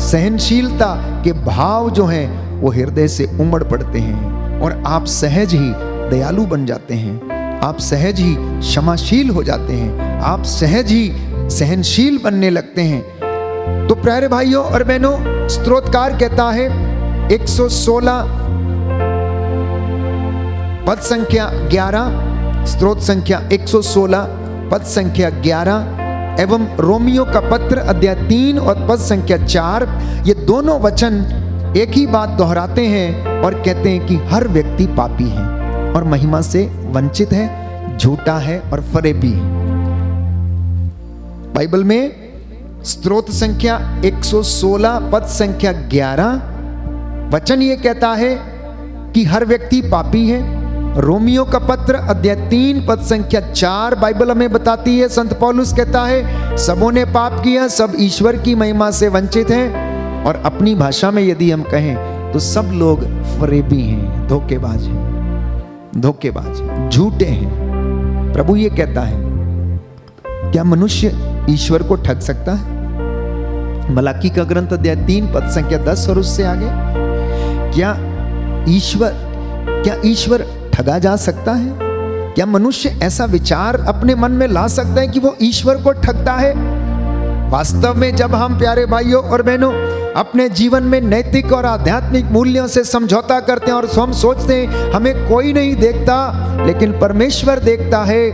सहनशीलता के भाव जो हैं वो हृदय से उमड़ पड़ते हैं और आप सहज ही दयालु बन जाते हैं। आप सहज ही क्षमाशील हो जाते हैं। आप सहज ही सहनशील बनने लगते हैं। तो प्यारे भाइयों और बहनों, स्तोत्रकार कहता है 116 पद संख्या 11, स्तोत्र संख्या 116 पद संख्या 11 एवं रोमियो का पत्र अध्याय 3 और पद संख्या 4, ये दोनों वचन एक ही बात दोहराते हैं और कहते हैं कि हर व्यक्ति पापी है और महिमा से वंचित है, झूठा है और फरेबी है। बाइबल में स्तोत्र संख्या 116 पद संख्या 11 वचन ये कहता है कि हर व्यक्ति पापी है। रोमियो का पत्र अध्याय 3 पद संख्या 4 बाइबल हमें बताती है, संत पौलुस कहता है सबों ने पाप किया, सब ईश्वर की महिमा से वंचित हैं। और अपनी भाषा में यदि हम कहें तो सब लोग फरेबी हैं, धोखेबाज हैं, धोखेबाज हैं, झूठे हैं। प्रभु ये कहता है क्या मनुष्य ईश्वर को ठग सकता है? मलाकी का ग्रंथ अध्याय 3 पद संख्या 10 और उससे आगे, क्या ईश्वर ठगा जा सकता है? क्या मनुष्य ऐसा विचार अपने मन में ला सकता है कि वो ईश्वर को ठगता है? वास्तव में जब हम, प्यारे भाइयों और बहनों, अपने जीवन में नैतिक और आध्यात्मिक मूल्यों से समझौता करते हैं और हम सोचते हैं हमें कोई नहीं देखता लेकिन परमेश्वर देखता है,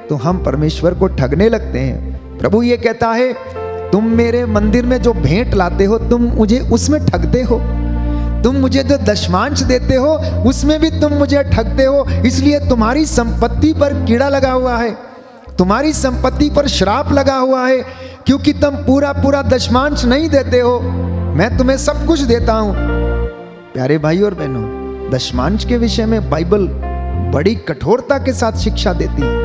तो हम परमेश्वर को ठगने लगते हैं। प्रभु ये कहता है तुम मेरे मंदिर में जो भेंट लाते हो तुम मुझे उसमें ठगते हो, तुम मुझे जो दशमांश देते हो उसमें भी तुम मुझे ठगते हो। इसलिए तुम्हारी संपत्ति पर कीड़ा लगा हुआ है, तुम्हारी संपत्ति पर श्राप लगा हुआ है, क्योंकि तुम पूरा दशमांश नहीं देते हो। मैं तुम्हें सब कुछ देता हूं। प्यारे भाई और बहनों, दशमांश के विषय में बाइबल बड़ी कठोरता के साथ शिक्षा देती है।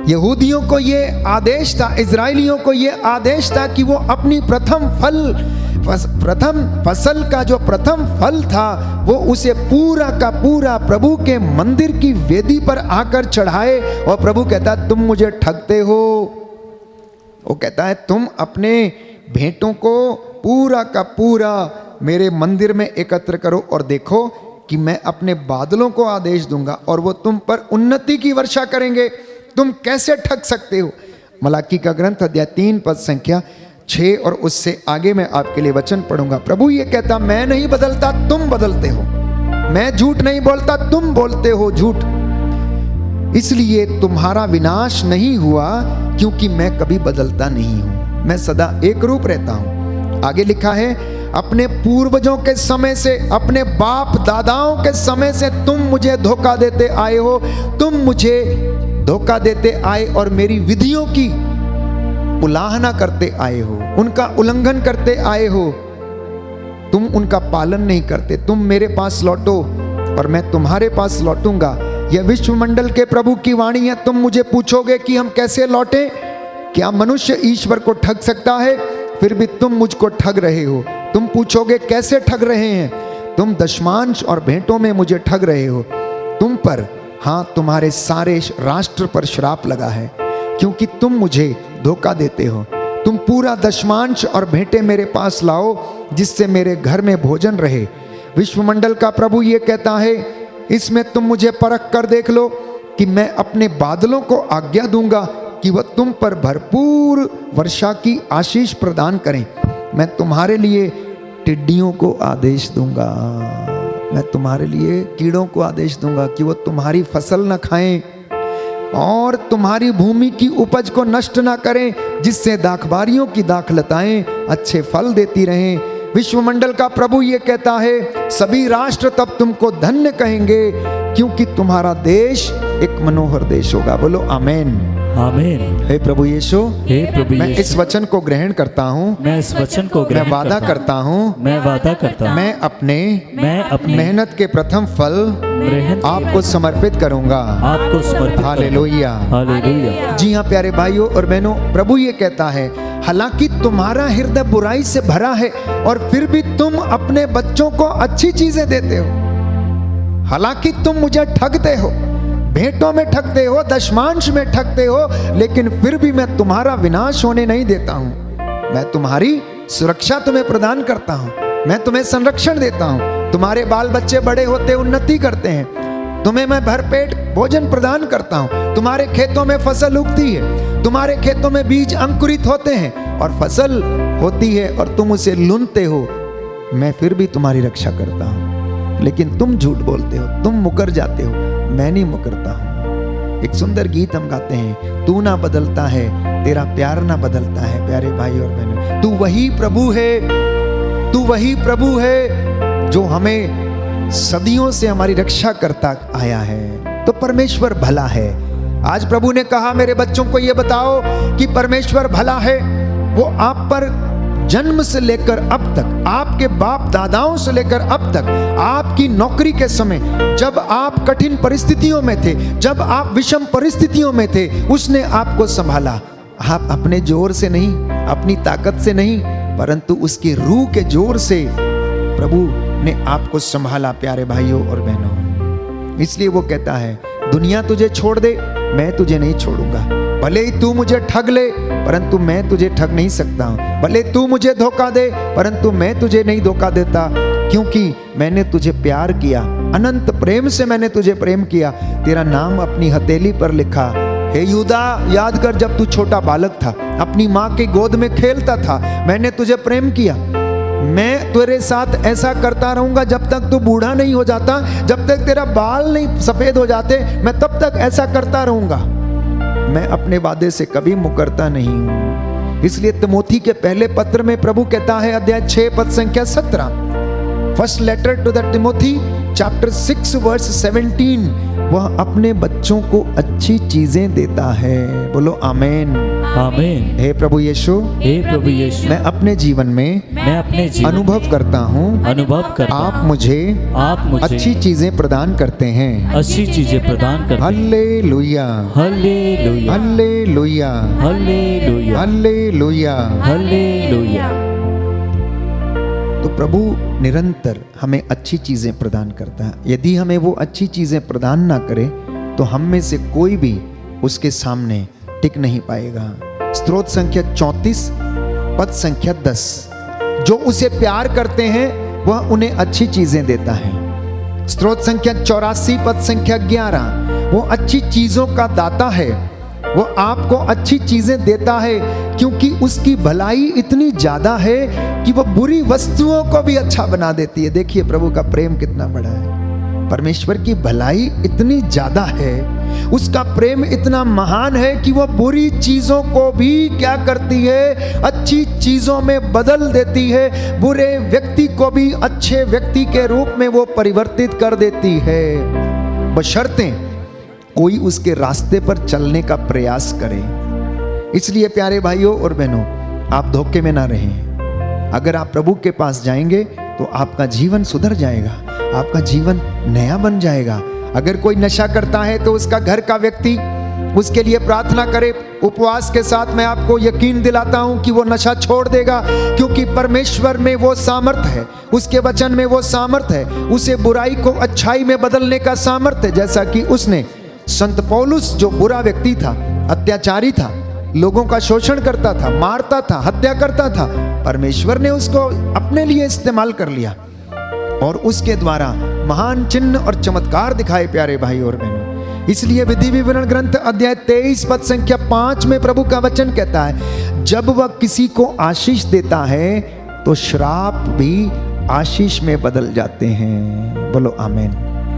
यहूदियों को ये आदेश था, इजराइलियों को ये आदेश था कि वो अपनी प्रथम फसल का जो प्रथम फल था वो उसे पूरा का पूरा प्रभु के मंदिर की वेदी पर आकर चढ़ाए। और प्रभु कहता तुम मुझे ठगते हो। वो कहता है तुम अपने भेंटों को पूरा का पूरा मेरे मंदिर में एकत्र करो और देखो कि मैं अपने बादलों को आदेश दूंगा और वो तुम पर उन्नति की वर्षा करेंगे। तुम कैसे ठग सकते हो? मलाकी का ग्रंथ अध्याय 3 पद संख्या 6 और उससे आगे मैं आपके लिए वचन पढ़ूंगा। प्रभु ये कहता मैं नहीं बदलता, तुम बदलते हो। मैं झूठ नहीं बोलता, तुम बोलते हो झूठ। इसलिए तुम्हारा विनाश नहीं हुआ क्योंकि मैं कभी बदलता नहीं हूं, मैं सदा एक रूप रहता हूं। आगे लिखा है अपने पूर्वजों के समय से, अपने बाप दादाओं के समय से तुम मुझे धोखा देते आए हो। तुम मुझे धोखा देते आए और मेरी विधियों की उल्लंघना करते आए हो, उनका उल्लंघन करते आए हो। तुम उनका पालन नहीं करते। तुम मेरे पास लौटो और मैं तुम्हारे पास लौटूंगा। यह विश्वमंडल के प्रभु की वाणी है। तुम मुझे पूछोगे कि हम कैसे लौटे? क्या मनुष्य ईश्वर को ठग सकता है? फिर भी तुम मुझको ठग रहे हो। तुम पूछोगे कैसे ठग रहे हैं? तुम दशमांश और भेंटों में मुझे ठग रहे हो। तुम पर, हाँ, तुम्हारे सारे राष्ट्र पर श्राप लगा है, क्योंकि तुम मुझे धोखा देते हो। तुम पूरा दशमांश और भेंटे मेरे पास लाओ जिससे मेरे घर में भोजन रहे। विश्वमंडल का प्रभु ये कहता है, इसमें तुम मुझे परख कर देख लो कि मैं अपने बादलों को आज्ञा दूंगा कि वह तुम पर भरपूर वर्षा की आशीष प्रदान करें। मैं तुम्हारे लिए टिड्डियों को आदेश दूंगा, मैं तुम्हारे लिए कीड़ों को आदेश दूंगा कि वो तुम्हारी फसल न खाएं और तुम्हारी भूमि की उपज को नष्ट ना करें, जिससे दाखबारियों की दाखलताएं अच्छे फल देती रहें। विश्वमंडल का प्रभु ये कहता है, सभी राष्ट्र तब तुमको धन्य कहेंगे, क्योंकि तुम्हारा देश एक मनोहर देश होगा। बोलो आमीन। आमीन। हे प्रभु यीशु, हे प्रभु मैं यीशु, इस वचन को ग्रहण करता हूँ, मैं इस वचन को मैं ग्रहण वादा करता हूँ, मैं वादा करता हूँ, मैं अपने अपनी मेहनत के प्रथम फल मेहनत आपको समर्पित करूंगा। आपको समर्पित करूंगा। हालेलुया। हालेलुया। जी हाँ प्यारे भाइयों और बहनों, प्रभु ये कहता है, हालांकि तुम्हारा हृदय बुराई से भरा है और फिर भी तुम अपने बच्चों को अच्छी चीजें देते हो। हालांकि तुम मुझे ठगते हो, भेंटों में ठगते हो, दशमांश में ठगते हो, लेकिन फिर भी मैं तुम्हारा विनाश होने नहीं देता हूं। मैं तुम्हारी सुरक्षा तुम्हें प्रदान करता हूं, मैं तुम्हें संरक्षण देता हूं। तुम्हारे बाल बच्चे बड़े होते उन्नति करते हैं, तुम्हें मैं भरपेट भोजन प्रदान करता हूं। तुम्हारे खेतों में फसल उगती है, तुम्हारे खेतों में बीज अंकुरित होते हैं और फसल होती है और तुम उसे लूनते हो। मैं फिर भी तुम्हारी रक्षा करता हूं, लेकिन तुम झूठ बोलते हो, तुम मुकर जाते हो, मैं नहीं मुकरता हूं। एक सुंदर गीत हम गाते हैं, तू ना बदलता है, तेरा प्यार ना बदलता है। प्यारे भाई और बहनों, तू वही प्रभु है, तू वही प्रभु है जो हमें सदियों से हमारी रक्षा करता आया है। तो परमेश्वर भला है। आज प्रभु ने कहा, मेरे बच्चों को यह बताओ कि परमेश्वर भला है। वो आप पर जन्म से लेकर अब तक, आपके बाप दादाओं से लेकर अब तक, आपकी नौकरी के समय, जब आप कठिन परिस्थितियों में थे, जब आप विषम परिस्थितियों में थे, उसने आपको संभाला। आप अपने जोर से नहीं, अपनी ताकत से नहीं, परंतु उसकी रूह के जोर से प्रभु ने आपको संभाला। प्यारे भाइयों और बहनों, इसलिए वो कहता है, दुनिया तुझे छोड़ दे, मैं तुझे नहीं छोड़ूंगा। भले ही तू मुझे ठग ले, परंतु मैं तुझे ठग नहीं सकता हूं। भले तू मुझे धोखा दे, परंतु मैं तुझे नहीं धोखा देता, क्योंकि मैंने तुझे प्यार किया, अनंत प्रेम से मैंने तुझे प्रेम किया, तेरा नाम अपनी हथेली पर लिखा। हे यूदा, याद कर जब तू छोटा बालक था, अपनी माँ की गोद में खेलता था, मैंने तुझे प्रेम किया। मैं तेरे साथ ऐसा करता रहूंगा जब तक तू बूढ़ा नहीं हो जाता, जब तक तेरा बाल नहीं सफेद हो जाते, मैं तब तक ऐसा करता रहूंगा। मैं अपने वादे से कभी मुकरता नहीं हूं। इसलिए तिमोथी के पहले पत्र में प्रभु कहता है, अध्याय 6 पद संख्या 17, first letter to the Timothy chapter 6 verse 17, वह अपने बच्चों को अच्छी चीजें देता है। बोलो आमीन। आमीन। हे प्रभु यीशु, हे प्रभु यीशु, मैं अपने जीवन में मैं अपने जीवन अनुभव करता हूँ, अनुभव करता हूँ, आप मुझे अच्छी चीजें प्रदान करते हैं। अच्छी चीजें प्रदान करते हैं। हालेलुया, हालेलुया, हालेलुया, हालेलुया, हालेलुया। हालेलुया। तो प्रभु निरंतर हमें अच्छी चीजें प्रदान करता है। यदि हमें वो अच्छी चीजें प्रदान ना करे, तो हम में से कोई भी उसके सामने टिक नहीं पाएगा। स्तोत्र संख्या 34 पद संख्या 10, जो उसे प्यार करते हैं वह उन्हें अच्छी चीजें देता है। स्तोत्र संख्या 84 पद संख्या 11, वो अच्छी चीजों का दाता है, वो आपको अच्छी चीजें देता है, क्योंकि उसकी भलाई इतनी ज्यादा है कि वो बुरी वस्तुओं को भी अच्छा बना देती है। देखिए प्रभु का प्रेम कितना बड़ा है। परमेश्वर की भलाई इतनी ज्यादा है, उसका प्रेम इतना महान है कि वो बुरी चीजों को भी क्या करती है, अच्छी चीजों में बदल देती है। बुरे व्यक्ति को भी अच्छे व्यक्ति के रूप में वो परिवर्तित कर देती है, बशर्ते कोई उसके रास्ते पर चलने का प्रयास करे। इसलिए प्यारे भाइयों और बहनों, आप धोखे में ना रहें। अगर आप प्रभु के पास जाएंगे तो आपका जीवन सुधर जाएगा, आपका जीवन नया बन जाएगा। अगर कोई नशा करता है तो उसका घर का व्यक्ति उसके लिए प्रार्थना करे। उपवास के साथ मैं आपको यकीन दिलाता हूं कि वो नशा छोड़ देगा, क्योंकि परमेश्वर में वो सामर्थ है, उसके वचन में वो सामर्थ है, उसे बुराई को अच्छाई में बदलने का सामर्थ है। जैसा कि उसने संत पौलुस, जो बुरा व्यक्ति था, अत्याचारी था, लोगों का शोषण करता था, मारता था, हत्या करता था, परमेश्वर ने उसको अपने लिए इस्तेमाल कर लिया। और उसके द्वारा महान चिन्ह और चमत्कार दिखाए प्यारे भाई और बहनों। इसलिए विधि विवरण ग्रंथ अध्याय 23 पद संख्या 5 में प्रभु का वचन कहता है, जब वह किसी को आशीष देता है तो श्राप भी आशीष में बदल जाते हैं। बोलो आमीन,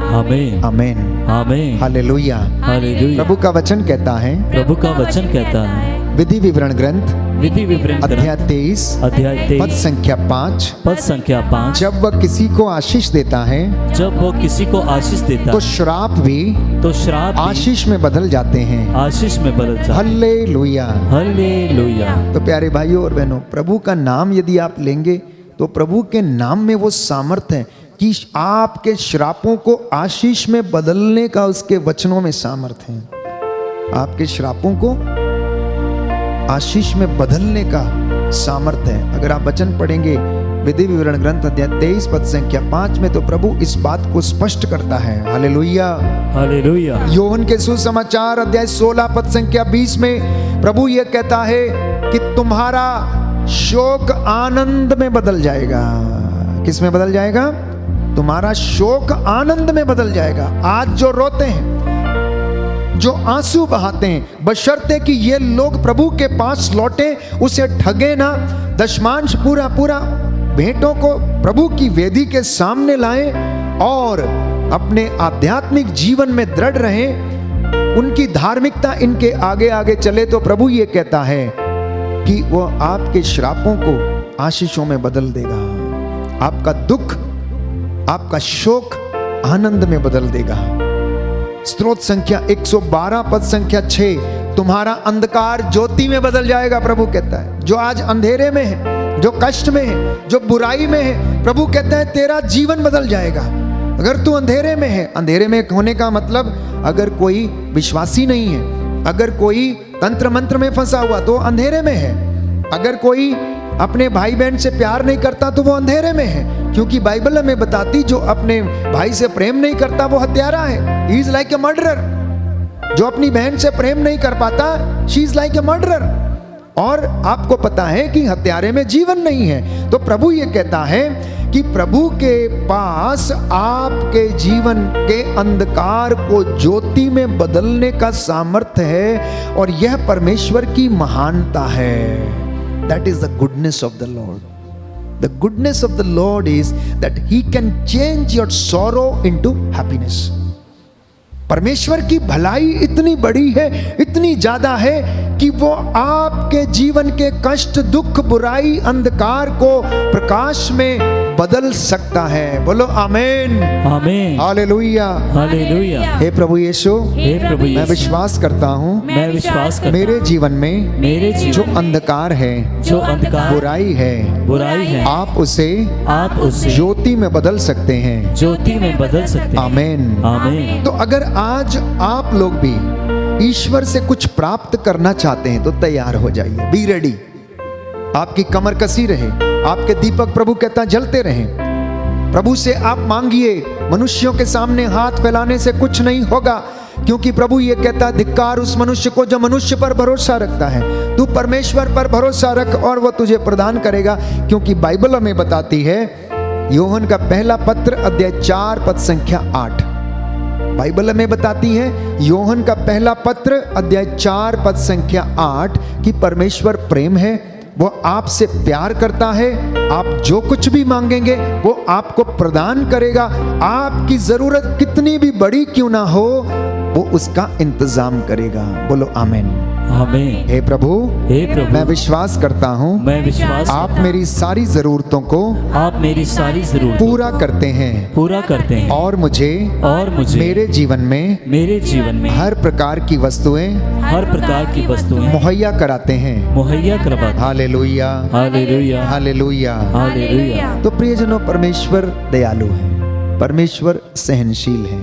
आमीन, आमीन, आमीन, हालेलुया। हालेलुया। प्रभु का वचन कहता है, प्रभु का वचन कहता है, विधि विवरण ग्रंथ विधि विवरण अध्याय 23 अध्याय पद 23 संख्या 5, पद संख्या 5, जब वह किसी को आशीष देता है जब वो किसी को आशीष देता तो श्राप भी तो श्राप भी आशीष में बदल जाते हैं। आशीष में बदल जाता है। हालेलुया। हालेलुया। तो प्यारे भाइयों और बहनों, प्रभु का नाम यदि आप लेंगे तो प्रभु के नाम में वो सामर्थ्य है कि आपके श्रापों को आशीष में बदलने का उसके वचनों में सामर्थ्य है। आपके श्रापों को आशीष में बदलने का सामर्थ्य है। अगर आप वचन पढ़ेंगे विधि विवरण ग्रंथ अध्याय 23 पद संख्या 5 में, तो प्रभु इस बात को स्पष्ट करता है। Hallelujah, hallelujah. योहन के सुसमाचार अध्याय 16 पद संख्या 20 में प्रभु ये कहता है कि तुम्हारा शोक आनंद में बदल जाएगा। किस में बदल जाएगा? तुम्हारा शोक आनंद में बदल जाएगा। आज जो रोते हैं, जो आंसू बहाते हैं, बशर्ते कि ये लोग प्रभु के पास लौटे, उसे ठगे ना, दशमांश पूरा पूरा भेंटों को प्रभु की वेदी के सामने लाएं और अपने आध्यात्मिक जीवन में दृढ़ रहें, उनकी धार्मिकता इनके आगे आगे चले, तो प्रभु ये कहता है कि वो आपके श्रापों को आशीषों में बदल देगा। आपका दुख, आपका शोक आनंद में बदल देगा। स्तोत्र संख्या 112 पद संख्या 6, तुम्हारा अंधकार ज्योति में बदल जाएगा। प्रभु कहता है, जो आज अंधेरे में है, जो कष्ट में है, जो बुराई में है, प्रभु कहता है तेरा जीवन बदल जाएगा। अगर तू अंधेरे में है, अंधेरे में होने का मतलब अगर कोई विश्वासी नहीं है, अगर कोई तंत्र मंत्र में फंसा हुआ तो अंधेरे में है, अगर कोई अपने भाई बहन से प्यार नहीं करता तो वो अंधेरे में है, क्योंकि बाइबल हमें बताती जो अपने भाई से प्रेम नहीं करता वो हत्यारा है। He is like a murderer. जो अपनी बहन से प्रेम नहीं कर पाता, she is like a murderer. और आपको पता है कि हत्यारे में जीवन नहीं है। तो प्रभु ये कहता है कि प्रभु के पास आपके जीवन के अंधकार को ज्योति में बदलने का सामर्थ्य है, और यह परमेश्वर की महानता है। That is the goodness of the Lord. The goodness of the Lord is that He can change your sorrow into happiness. परमेश्वर की भलाई इतनी बड़ी है, इतनी ज्यादा है कि वो आपके जीवन के कष्ट, दुख, बुराई, अंधकार को प्रकाश में बदल सकता है। बोलो आमीन, आमीन, हालेलुया, हालेलुया। हे प्रभु यीशु, हे प्रभु मैं यीशु, विश्वास करता हूँ मैं विश्वास करता मेरे जीवन में मेरे जो जीवन अंधकार है, जो अंधकार बुराई है, बुराई है, आप उसे ज्योति में बदल सकते हैं। ज्योति में बदल सकते हैं। आमीन, आमीन। तो अगर आज आप लोग भी ईश्वर से कुछ प्राप्त करना चाहते हैं तो तैयार हो जाइए। Be ready. आपकी कमर कसी रहे, आपके दीपक प्रभु कहता जलते रहें। प्रभु से आप मांगिए। मनुष्यों के सामने हाथ फैलाने से कुछ नहीं होगा, क्योंकि प्रभु ये कहता धिक्कार उस मनुष्य को जो मनुष्य पर भरोसा रखता है। तू परमेश्वर पर भरोसा रख और वो तुझे प्रदान करेगा, क्योंकि बाइबल हमें बताती है, योहन का पहला पत्र अध्याय 4 पद संख्या 8, बाइबल हमें बताती है, योहन का पहला पत्र अध्याय 4 पद संख्या 8, कि परमेश्वर प्रेम है, वो आपसे प्यार करता है। आप जो कुछ भी मांगेंगे वो आपको प्रदान करेगा। आपकी जरूरत कितनी भी बड़ी क्यों ना हो, वो उसका इंतजाम करेगा। बोलो आमीन, आमीन। हे प्रभु, मैं विश्वास करता हूँ मैं विश्वास आप मेरी सारी जरूरतों को आप मेरी सारी जरूरत पूरा करते हैं, पूरा करते हैं, और मुझे मेरे जीवन में हर प्रकार की वस्तुएं मुहैया कराते हैं। मुहैया करवाते हैं। हालेलुया, हालेलुया, हालेलुया, हालेलुया। तो प्रियजनों, परमेश्वर दयालु है, परमेश्वर सहनशील है,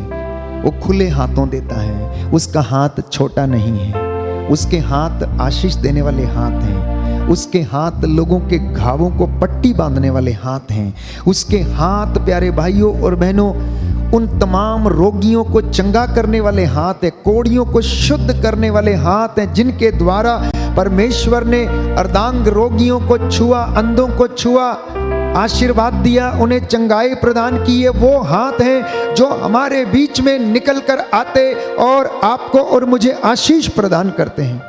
वो खुले हाथों देता है। उसका हाथ छोटा नहीं है, उसके हाथ आशीष देने वाले हाथ हैं, उसके हाथ लोगों के घावों को पट्टी बांधने वाले हाथ हैं, उसके हाथ प्यारे भाइयों और बहनों उन तमाम रोगियों को चंगा करने वाले हाथ हैं, कोढ़ियों को शुद्ध करने वाले हाथ हैं, जिनके द्वारा परमेश्वर ने अर्धांग रोगियों को छुआ, अंधों को छुआ, आशीर्वाद दिया, उन्हें चंगाई प्रदान की। ये वो हाथ हैं जो हमारे बीच में निकल कर आते और आपको और मुझे आशीष प्रदान करते हैं।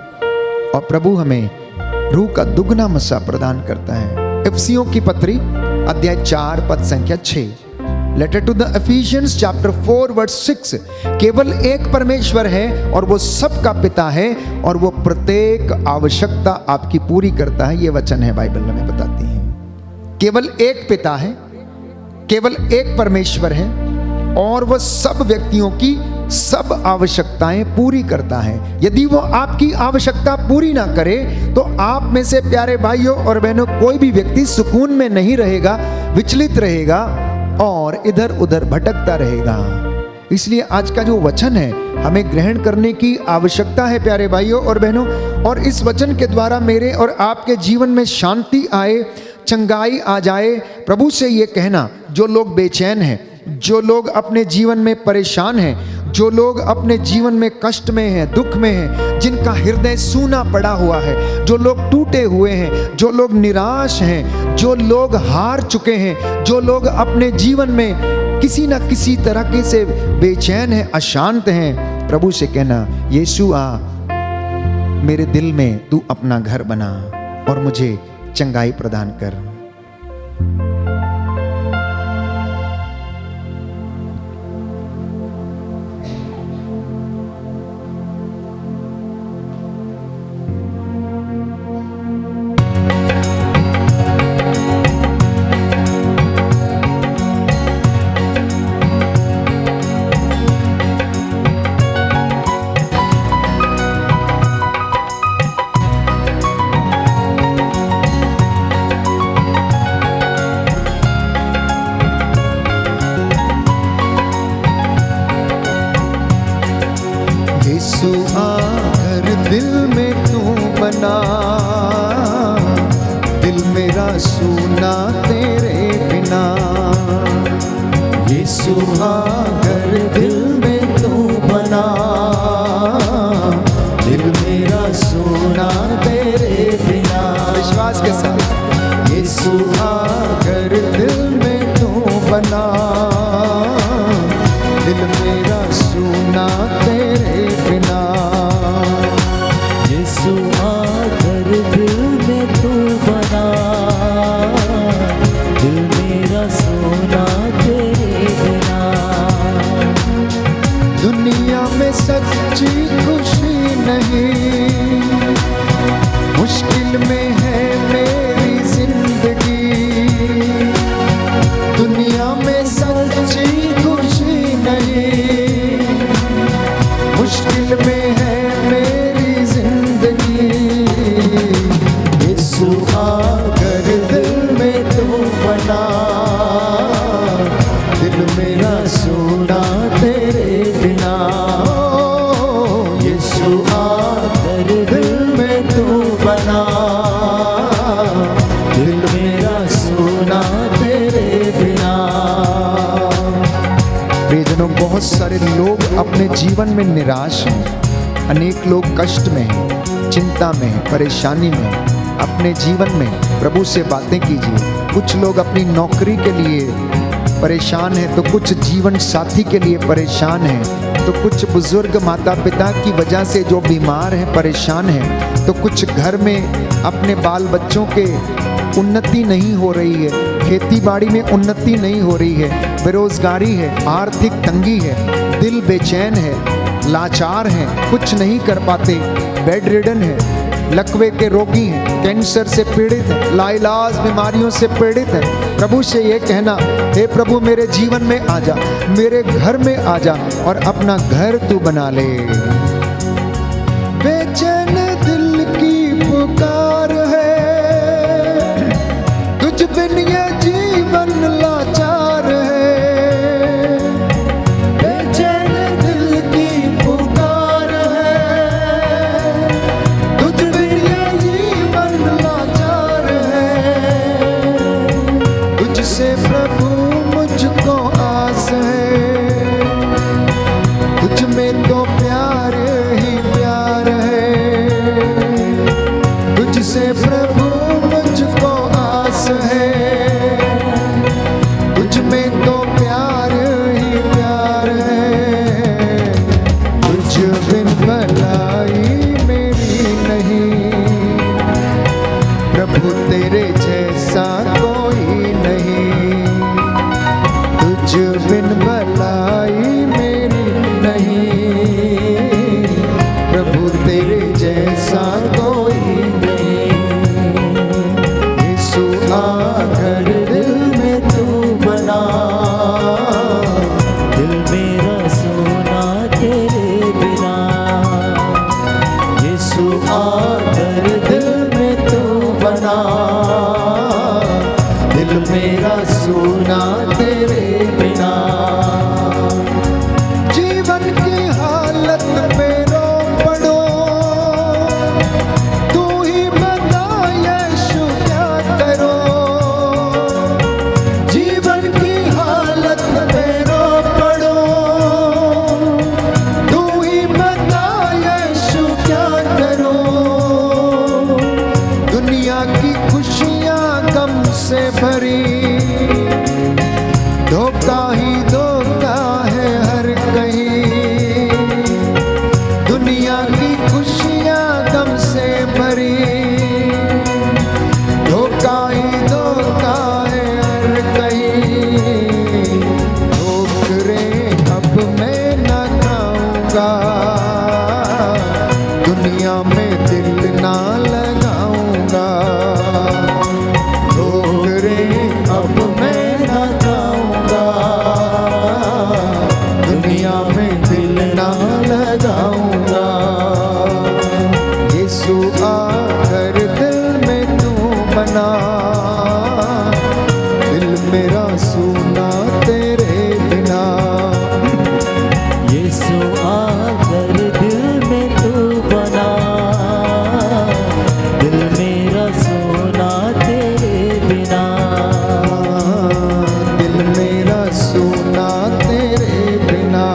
और प्रभु हमें रूह का दुगना मसा प्रदान करता है। इफिसियों की पत्री अध्याय 4 पद संख्या 6। Letter to the Ephesians chapter 4 verse 6। केवल एक परमेश्वर है और वो सबका पिता है और वो प्रत्येक आवश्यकता आपकी पूरी करता है। ये वचन है बाइबल हमें बताती है। केवल एक पिता है, केवल एक परमेश्वर है और वह सब व्यक्तियों की सब आवश्यकताएं पूरी करता है। यदि वो आपकी आवश्यकता पूरी ना करे तो आप में से प्यारे भाइयों और बहनों कोई भी व्यक्ति सुकून में नहीं रहेगा, विचलित रहेगा और इधर उधर भटकता रहेगा। इसलिए आज का जो वचन है हमें ग्रहण करने की आवश्यकता है प्यारे भाइयों और बहनों। और इस वचन के द्वारा मेरे और आपके जीवन में शांति आए, चंगाई आ जाए। प्रभु से ये कहना, जो लोग बेचैन हैं, जो लोग अपने जीवन में परेशान हैं, जो लोग अपने जीवन में कष्ट में हैं, दुख में हैं, जिनका हृदय सूना पड़ा हुआ है, जो लोग टूटे हुए हैं, जो लोग निराश हैं, जो लोग हार चुके हैं, जो लोग अपने जीवन में किसी न किसी तरह से बेचैन हैं, अशांत हैं, प्रभु से कहना, यीशु आ मेरे दिल में तू अपना घर बना और मुझे चंगाई प्रदान कर। दिल मेरा सूना तेरे बिना, यीशु आकर दिल में तू बना, दिल मेरा सूना तेरे बिना। विश्वास के साथ, यीशु आकर दिल में तू बना, दिल मेरा सूना तेरे बिना, यीशु आकर दिल में तू बना, दिल मेरा सोना तेरे बिना। दुनिया में सच्ची खुशी नहीं, मुश्किल में है मेरी जिंदगी। दुनिया में सच्ची खुशी नहीं, मुश्किल में है मेरी जिंदगी। यीशु आकर दिल में तू बना, दिल मेरा सोना तेरे बिना। यीशु आकर दिल में तू बना, दिल मेरा सोना तेरे बिना। प्रियजनों, बहुत सारे लोग अपने जीवन में निराश हैं, अनेक लोग कष्ट में हैं, चिंता में हैं, परेशानी में हैं। अपने जीवन में प्रभु से बातें कीजिए। कुछ लोग अपनी नौकरी के लिए परेशान हैं, तो कुछ जीवन साथी के लिए परेशान हैं, तो कुछ बुजुर्ग माता पिता की वजह से जो बीमार हैं, परेशान हैं, तो कुछ घर में अपने बाल बच्चों के उन्नति नहीं हो रही है, खेती बाड़ी में उन्नति नहीं हो रही है, बेरोजगारी है, आर्थिक तंगी है, दिल बेचैन है, लाचार हैं, कुछ नहीं कर पाते, बेड रिडन है, लकवे के रोगी हैं, कैंसर से पीड़ित हैं, लाइलाज बीमारियों से पीड़ित हैं। प्रभु से ये कहना, हे प्रभु मेरे जीवन में आ जा, मेरे घर में आ जा और अपना घर तू बना ले। बेचैन दिल की पुकार है, तुझ बिन ये जीवन लाचार है। बेचैन दिल की पुकार है, तुझ बिन ये जीवन लाचार है। तुझसे प्रभु मुझको आस है, तुझ में तो प्यार ही प्यार है। तुझसे में तो प्यार ही प्यार है, तुझ बिन भलाई मेरी नहीं। प्रभु तेरे जैसा कोई नहीं, तुझ बिन भलाई मेरी नहीं। प्रभु तेरे जैसा कोई नहीं। यीशु आकर दिल में तू बना, दिल मेरा सोना तेरे बिना। यीशु आकर दिल में तू बना, दिल मेरा सोना तेरे बिना। जीवन की हालत में रो पड़ो, तू ही बता यीशु क्या करो। जीवन की हालत में रो पड़ो, तू ही बता यीशु क्या करो। दुनिया की खुशियां गम से भरी, धोखा ही धोखा है हर कहीं। दुनिया की खुशियां गम से भरी, धोखा ही धोखा है हर कहीं। ठोकरें अब मैं न खाऊंगा, दुनिया में दिल ना लगाऊंगा। ठोकरें अब मैं न खाऊंगा, दुनिया में दिल ना लगाऊंगा। यीशु आकर दिल में तू बना, दिल मेरा सूना तेरे बिना। यीशु आकर दिल में तू बना, दिल मेरा सोना तेरे बिना। दिल मेरा सूना तेरे बिना।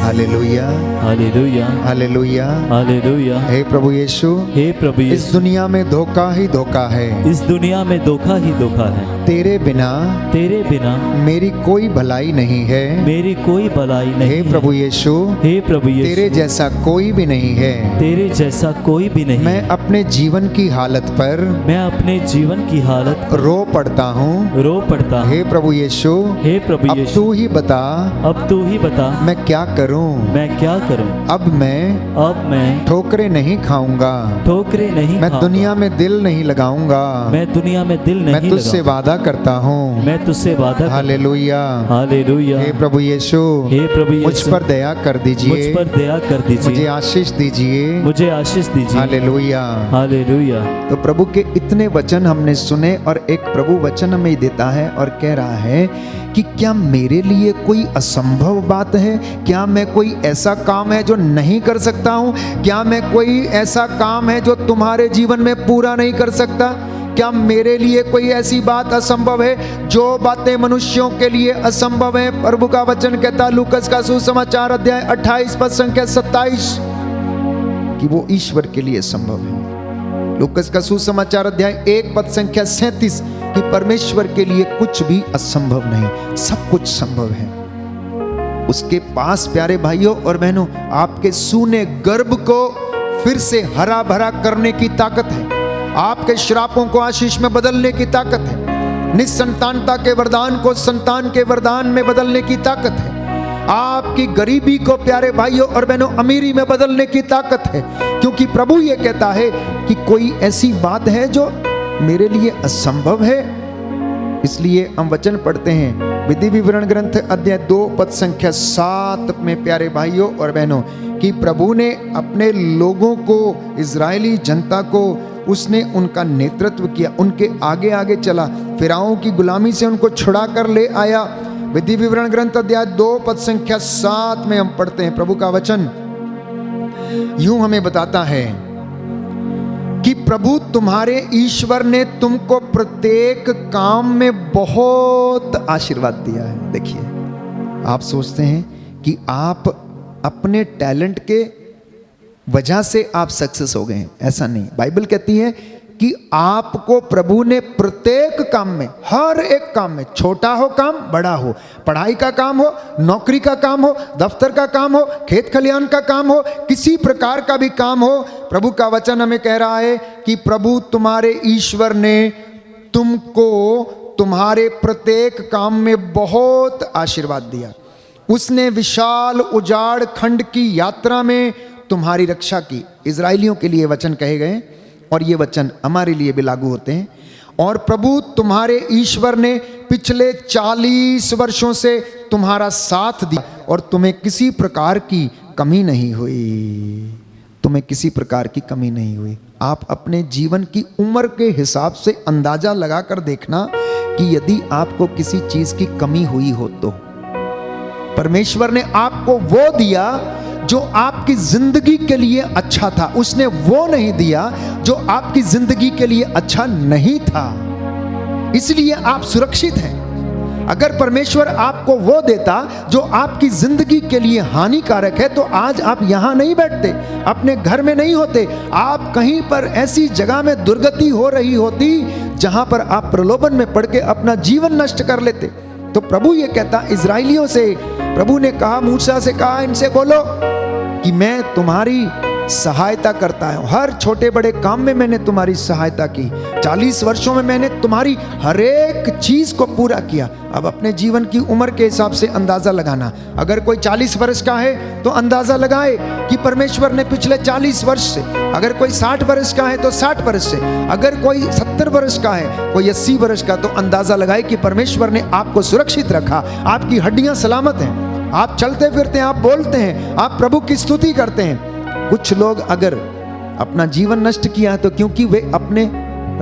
हालेलुया, हालेलुया, हालेलुया, हालेलुया। हे प्रभु यीशु, हे प्रभु इस यीशु, दुनिया में धोखा ही धोखा है। इस दुनिया में धोखा ही धोखा है। तेरे बिना तेरे बिना मेरी कोई भलाई नहीं है। मेरी कोई भलाई नहीं हे है। प्रभु यीशु, हे प्रभु यीशु, तेरे जैसा कोई भी नहीं है। तेरे जैसा कोई भी नहीं। मैं अपने जीवन की हालत पर मैं अपने जीवन की हालत रो पड़ता हूँ। रो पड़ता हूँ। हे प्रभु यीशु, हे प्रभु अब यीशु, तू ही बता अब तू ही बता मैं क्या करूँ। मैं क्या करूँ। अब मैं ठोकरें नहीं खाऊंगा। ठोकरे नहीं मैं खाऊंगा। दुनिया में दिल नहीं लगाऊंगा। मैं दुनिया में दिल नहीं मैं तुझसे लगाऊंगा। वादा करता हूँ। मैं तुझसे वादा हालेलुया, हालेलुया। हे प्रभु यीशु, हे प्रभु मुझ यीशु, पर दया कर मुझ दीजिए। पर दया कर मुझे दीजिए। आशीष दीजिए। मुझे आशीष दीजिए। हालेलुया। हालेलुया। तो प्रभु के इतने वचन हमने सुने और एक प्रभु वचन हमें देता है और कह रहा है कि क्या मेरे लिए कोई असंभव बात है? क्या मैं कोई ऐसा काम है जो नहीं कर सकता हूँ? क्या मैं कोई ऐसा काम है जो तुम्हारे जीवन में पूरा नहीं कर सकता? क्या मेरे लिए कोई ऐसी बात असंभव है? जो बातें मनुष्यों के लिए असंभव है, प्रभु का वचन कहता लूकस का सुसमाचार अध्याय 28 पद संख्या 27 कि वो ईश्वर के लिए संभव है। लूकस का सुसमाचार अध्याय 1 पद संख्या 37 कि परमेश्वर के लिए कुछ भी असंभव नहीं, सब कुछ संभव है उसके पास। प्यारे भाइयों और बहनों, आपके सूने गर्भ को फिर से हरा भरा करने की ताकत है। आपके श्रापों को आशीष में बदलने की ताकत है। निसंतानता के वरदान को संतान के वरदान में बदलने की ताकत है। आपकी गरीबी को प्यारे भाइयों और बहनों अमीरी में बदलने की ताकत है, क्योंकि प्रभु ये कहता है कि कोई ऐसी बात है जो मेरे लिए असंभव है। इसलिए हम वचन पढ़ते हैं विधि विवरण ग्रंथ अध्याय 2 पद संख्या 7 में प्यारे भाइयों और बहनों कि प्रभु ने अपने लोगों को, इजरायली जनता को, उसने उनका नेतृत्व किया, उनके आगे आगे चला, फिरौन की गुलामी से उनको छुड़ा कर ले आया। विधि विवरण ग्रंथ अध्याय 2 पद संख्या 7 में हम पढ़ते हैं प्रभु का वचन यूं हमें बताता है कि प्रभु तुम्हारे ईश्वर ने तुमको प्रत्येक काम में बहुत आशीर्वाद दिया है। देखिए, आप सोचते हैं कि आप अपने टैलेंट के वजह से आप सक्सेस हो गए हैं, ऐसा नहीं। बाइबल कहती है कि आपको प्रभु ने प्रत्येक काम में, हर एक काम में, छोटा हो काम बड़ा हो, पढ़ाई का काम हो, नौकरी का काम हो, दफ्तर का काम हो, खेत खलिहान का काम हो, किसी प्रकार का भी काम हो, प्रभु का वचन हमें कह रहा है कि प्रभु तुम्हारे ईश्वर ने तुमको तुम्हारे प्रत्येक काम में बहुत आशीर्वाद दिया। उसने विशाल उजाड़ खंड की यात्रा में तुम्हारी रक्षा की। इजराइलियों के लिए वचन कहे गए और ये वचन हमारे लिए भी लागू होते हैं। और प्रभु तुम्हारे ईश्वर ने पिछले 40 वर्षों से तुम्हारा साथ दिया और तुम्हें किसी प्रकार की कमी नहीं हुई। तुम्हें किसी प्रकार की कमी नहीं हुई। आप अपने जीवन की उम्र के हिसाब से अंदाजा लगाकर देखना कि यदि आपको किसी चीज की कमी हुई हो तो परमेश्वर ने आपको वो दिया जो आपकी जिंदगी के लिए अच्छा था, उसने वो नहीं दिया जो आपकी जिंदगी के लिए अच्छा नहीं था, इसलिए आप सुरक्षित हैं। अगर परमेश्वर आपको वो देता जो आपकी जिंदगी के लिए हानिकारक है तो आज आप यहां नहीं बैठते, अपने घर में नहीं होते, आप कहीं पर ऐसी जगह में दुर्गति हो रही होती जहां पर आप प्रलोभन में पड़ के अपना जीवन नष्ट कर लेते। तो प्रभु ये कहता इजराइलियों से, प्रभु ने कहा मूसा से कहा इनसे बोलो कि मैं तुम्हारी सहायता करता हूं, हर छोटे बड़े काम में मैंने तुम्हारी सहायता की, 40 वर्षों में मैंने तुम्हारी हर एक चीज को पूरा किया। अब अपने जीवन की उम्र के हिसाब से अंदाजा लगाना। अगर कोई 40 वर्ष का है तो अंदाजा लगाए कि परमेश्वर ने पिछले 40 वर्ष से, अगर कोई 60 वर्ष का है तो 60 वर्ष से, अगर कोई 70 वर्ष का है, कोई 80 वर्ष का, तो अंदाजा लगाए कि परमेश्वर ने आपको सुरक्षित रखा, आपकी हड्डियां सलामत हैं, आप चलते फिरते हैं, आप बोलते हैं, आप प्रभु की स्तुति करते हैं। कुछ लोग अगर अपना जीवन नष्ट किया है तो क्योंकि वे अपने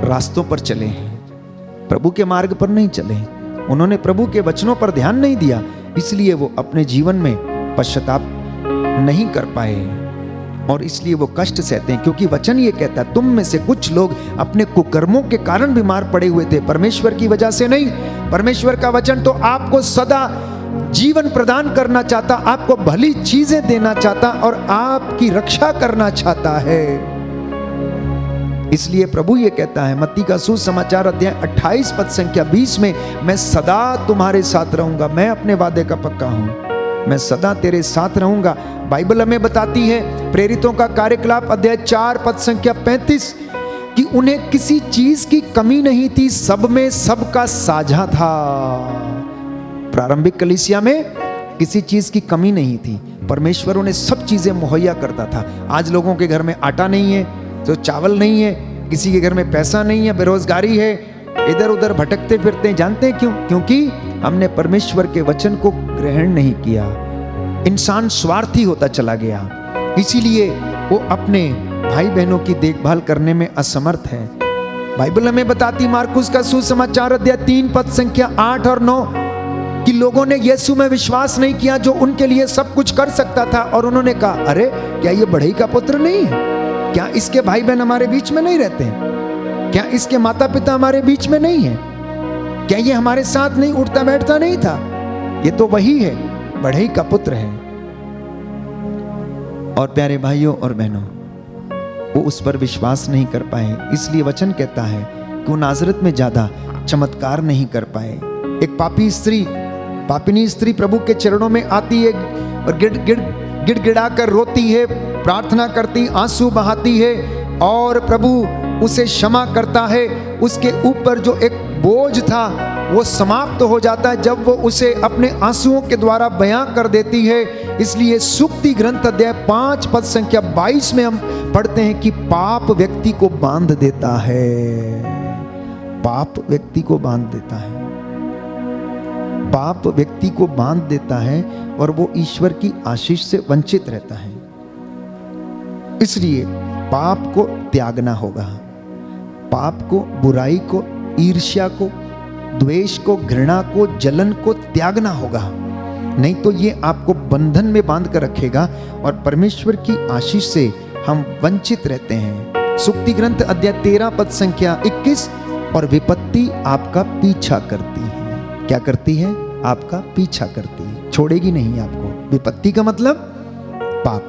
रास्तों पर चले हैं, प्रभु के मार्ग पर नहीं चले, उन्होंने प्रभु के वचनों पर ध्यान नहीं दिया, इसलिए वो अपने जीवन में पश्चाताप नहीं कर पाए और इसलिए वो कष्ट सहते हैं। क्योंकि वचन ये कहता है तुम में से कुछ लोग अपने कुकर्मों के कारण बीमार पड़े हुए थे, परमेश्वर की वजह से नहीं। परमेश्वर का वचन तो आपको सदा जीवन प्रदान करना चाहता, आपको भली चीजें देना चाहता और आपकी रक्षा करना चाहता है। इसलिए प्रभु ये कहता है मत्ती का सुसमाचार अध्याय 28 पद संख्या 20 में, मैं सदा तुम्हारे साथ रहूंगा, मैं अपने वादे का पक्का हूं, मैं सदा तेरे साथ रहूंगा। बाइबल हमें बताती है प्रेरितों का कार्यकलाप अध्याय 4 पद संख्या 35 कि उन्हें किसी चीज की कमी नहीं थी, सब में सबका साझा था। प्रारंभिक कलीसिया में किसी चीज की कमी नहीं थी, परमेश्वर उन्हें सब चीजें मुहैया करता था। आज लोगों के घर में आटा नहीं है तो चावल नहीं है, किसी के घर में पैसा नहीं है, बेरोजगारी है, इधर उधर भटकते फिरते हैं। जानते हैं क्यों? क्योंकि हमने परमेश्वर के वचन को ग्रहण नहीं किया। इंसान स्वार्थी होता चला गया, इसीलिए वो अपने भाई बहनों की देखभाल करने में असमर्थ है। बाइबल हमें बताती मार्कुस का सुसमाचार अध्याय 3 पद संख्या 8 और 9 कि लोगों ने यीशु में विश्वास नहीं किया जो उनके लिए सब कुछ कर सकता था, और उन्होंने कहा अरे क्या ये बढ़ई का पुत्र नहीं है? क्या इसके भाई बहन हमारे बीच में नहीं रहते हैं? क्या इसके माता पिता हमारे बीच में नहीं है? क्या ये हमारे साथ नहीं उठता बैठता नहीं था? ये तो वही है, बढ़ई का पुत्र है। और प्यारे भाइयों और बहनों, वो उस पर विश्वास नहीं कर पाए, इसलिए वचन कहता है कि वो नाजरत में ज्यादा चमत्कार नहीं कर पाए। एक पापिनी स्त्री प्रभु के चरणों में आती है और गिड़गिड़ा कर रोती है, प्रार्थना करती, आंसू बहाती है और प्रभु उसे क्षमा करता है। उसके ऊपर जो एक बोझ था वो समाप्त हो जाता है जब वो उसे अपने आंसुओं के द्वारा बयां कर देती है। इसलिए सुक्ति ग्रंथ अध्याय 5 पद संख्या 22 में हम पढ़ते हैं कि पाप व्यक्ति को बांध देता है, पाप व्यक्ति को बांध देता है, पाप व्यक्ति को बांध देता है और वो ईश्वर की आशीष से वंचित रहता है। इसलिए पाप को त्यागना होगा, पाप को, बुराई को, ईर्ष्या को, द्वेष को, घृणा को, जलन को त्यागना होगा, नहीं तो ये आपको बंधन में बांध कर रखेगा और परमेश्वर की आशीष से हम वंचित रहते हैं। सुक्ति ग्रंथ अध्याय 13 पद संख्या 21, और विपत्ति आपका पीछा करती है। क्या करती है? आपका पीछा करती है, छोड़ेगी नहीं आपको। विपत्ति का मतलब पाप,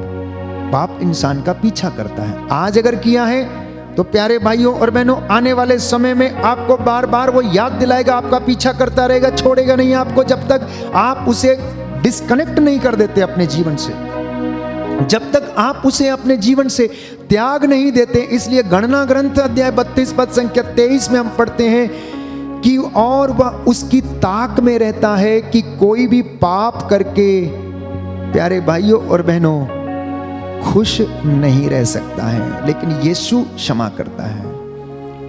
पाप इंसान का पीछा करता है। आज अगर किया है तो प्यारे भाइयों और बहनों, आने वाले समय में आपको बार बार वो याद दिलाएगा, आपका पीछा करता रहेगा, छोड़ेगा नहीं आपको जब तक आप उसे डिस्कनेक्ट नहीं कर देते अपने जीवन से, जब तक आप उसे अपने जीवन से त्याग नहीं देते। इसलिए गणना ग्रंथ अध्याय 32 पद संख्या 23 में हम पढ़ते हैं कि और वह उसकी ताक में रहता है कि कोई भी पाप करके, प्यारे भाइयों और बहनों, खुश नहीं रह सकता है, लेकिन यीशु क्षमा करता है।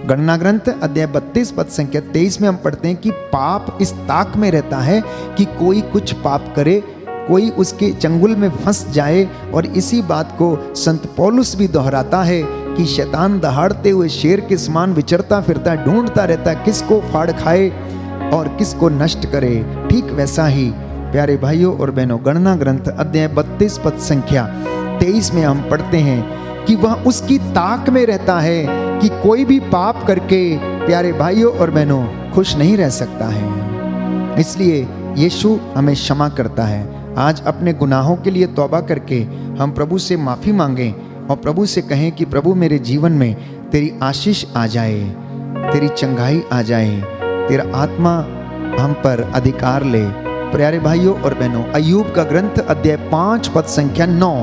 गणना ग्रंथ अध्याय 32 पद संख्या 23 में हम पढ़ते हैं कि पाप इस ताक में रहता है कि कोई कुछ पाप करे, कोई उसके चंगुल में फंस जाए। और इसी बात को संत पौलुस भी दोहराता है कि शैतान दहाड़ते हुए शेर के समान विचरता फिरता, ढूंढता रहता किसको फाड़ खाए और किसको नष्ट करे। ठीक वैसा ही प्यारे भाइयों और बहनों, गणना ग्रंथ अध्याय 32 पद संख्या 23 में हम पढ़ते हैं कि वह उसकी ताक में रहता है कि कोई भी पाप करके, प्यारे भाइयों और बहनों, खुश नहीं रह सकता है। इसलिए यीशु हमें क्षमा करता है। आज अपने गुनाहों के लिए तौबा करके हम प्रभु से माफ़ी मांगें और प्रभु से कहें कि प्रभु मेरे जीवन में तेरी आशीष आ जाए, तेरी चंगाई आ जाए, तेरा आत्मा हम पर अधिकार ले। प्यारे भाइयों और बहनों, अय्यूब का ग्रंथ अध्याय 5 पद संख्या 9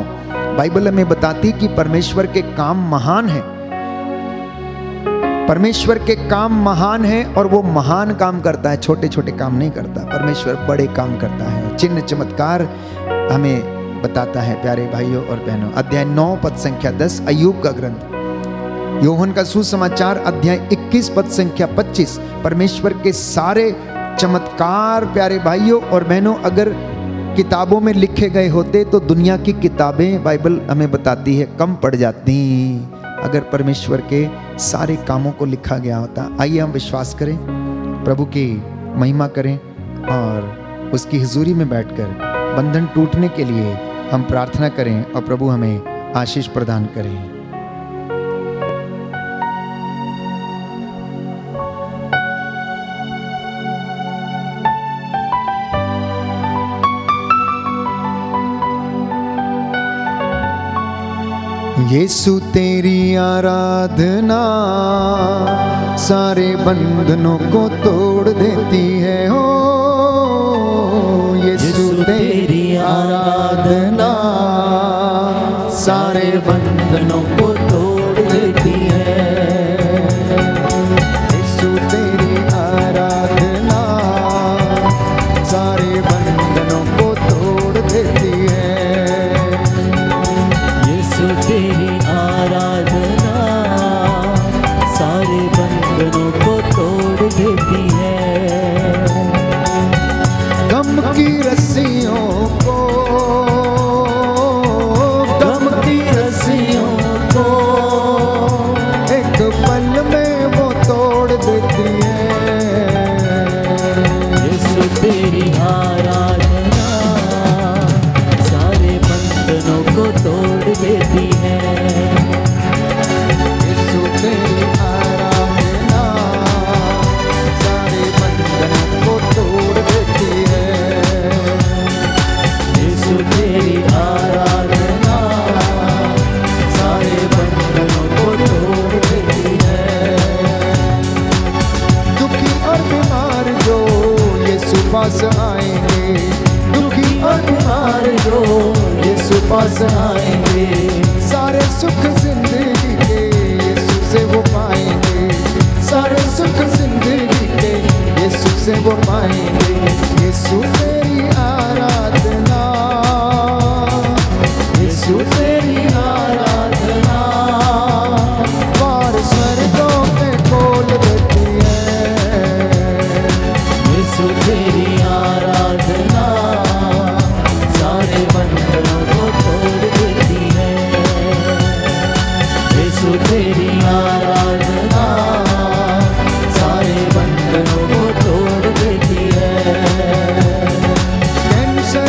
बाइबल हमें बताती कि परमेश्वर के काम महान है, परमेश्वर के काम महान है और वो महान काम करता है, छोटे छोटे काम नहीं करता। परमेश्वर बड़े काम करता है, चिन्ह चमत्कार हमें बताता है। प्यारे भाइयों और बहनों, अध्याय 9 पद संख्या 10 अय्यूब का ग्रंथ, यूहन्ना का सुसमाचार अध्याय 21 पद संख्या 25, परमेश्वर के सारे चमत्कार, प्यारे भाइयों और बहनों, अगर किताबों में लिखे गए होते तो दुनिया की किताबें, बाइबल हमें बताती है, कम पड़ जाती अगर परमेश्वर के सारे कामों को लिखा गया होता। आइए हम विश्वास करें, प्रभु की महिमा करें और उसकी हुजूरी में बैठकर बंधन टूटने के लिए हम प्रार्थना करें और प्रभु हमें आशीष प्रदान करें। यीशु तेरी आराधना सारे बंधनों को तोड़ देती है। हो यीशु तेरी आराधना सारे बंधनों को तोड़ देती है। यीशु तेरी आराधना सारे बंधनों को तोड़ देती है। तेरी आराधना सारे बंधनों को तोड़ देती है। गम की रस्सियों को, गम की रस्सियों को एक पल में वो तोड़ देती है। यीशु तेरी आराधना सारे बंधनों को तोड़ देती है। यीशु तेरी आराधना सारे बंधनों को तोड़ देती है। यीशु तेरी आराधना सारे बंधनों को तोड़ देती है। दुखी और बीमार जो यीशु पास आएंगे, दुखी और बीमार जो यीशु पास आएंगे, सारे सुख जिंदगी के यीशु से वो पाएंगे, सारे सुख जिंदगी के यीशु से वो पाएंगे। यीशु तेरी आराधना, यीशु तेरी आराधना द्वार स्वर्गों में खोल देती है। यीशु तेरी आराधना सारे बंधनों को तोड़ देती है। यीशु तेरी आराधना सारे बंधनों को तोड़ देती है। कैंसर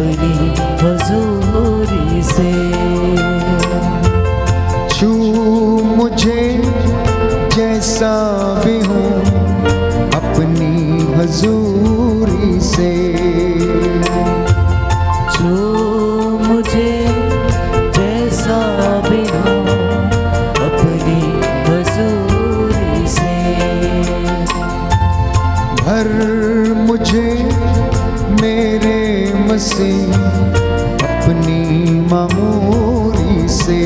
अपनी हजूरी से। छू मुझे जैसा भी हूँ अपनी हजूरी से। छू मुझे जैसा भी हूँ अपनी हजूरी से। भर मुझे मेरे मसीह अपनी मामूरी से।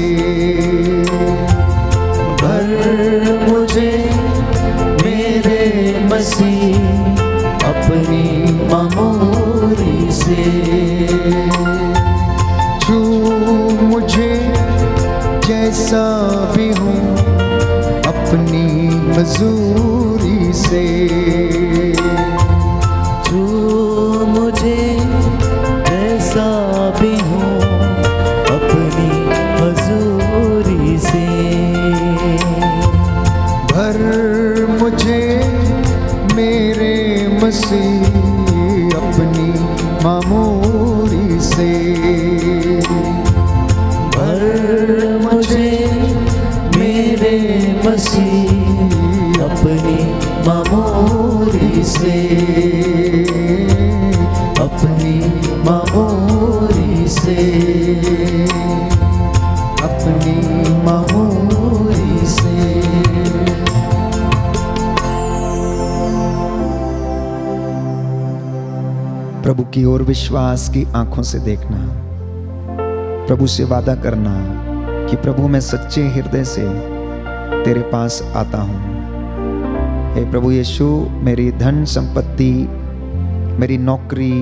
भर मुझे मेरे मसीह अपनी मामूरी से। छू मुझे जैसा भी हूँ अपनी हजूरी से। छू मुझे जैसा भी हूँ अपनी हजूरी से। भर मुझे मेरे मसीह अपनी मामूरी से। भर मुझे मेरे मसीह अपनी मामूरी से। अपनी मामूरी से। अपनी मामूरी से। प्रभु की ओर विश्वास की आंखों से देखना, प्रभु से वादा करना कि प्रभु मैं सच्चे हृदय से तेरे पास आता हूँ। हे प्रभु यीशु, मेरी धन संपत्ति, मेरी नौकरी,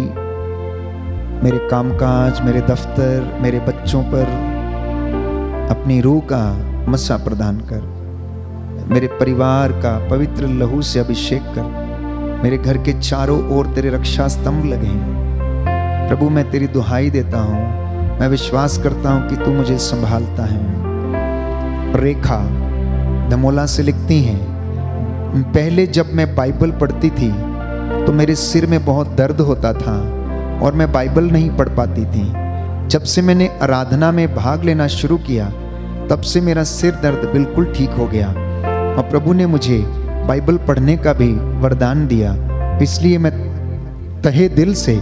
मेरे कामकाज, मेरे दफ्तर, मेरे बच्चों पर अपनी रूह का मसा प्रदान कर। मेरे परिवार का पवित्र लहू से अभिषेक कर। मेरे घर के चारों ओर तेरे रक्षा स्तंभ लगे हैं। प्रभु मैं तेरी दुहाई देता हूँ, मैं विश्वास करता हूँ कि तू मुझे संभालता है। रेखा धमोला से लिखती हैं, पहले जब मैं बाइबल पढ़ती थी तो मेरे सिर में बहुत दर्द होता था और मैं बाइबल नहीं पढ़ पाती थी। जब से मैंने आराधना में भाग लेना शुरू किया तब से मेरा सिर दर्द बिल्कुल ठीक हो गया और प्रभु ने मुझे बाइबल पढ़ने का भी वरदान दिया। इसलिए मैं तहे दिल से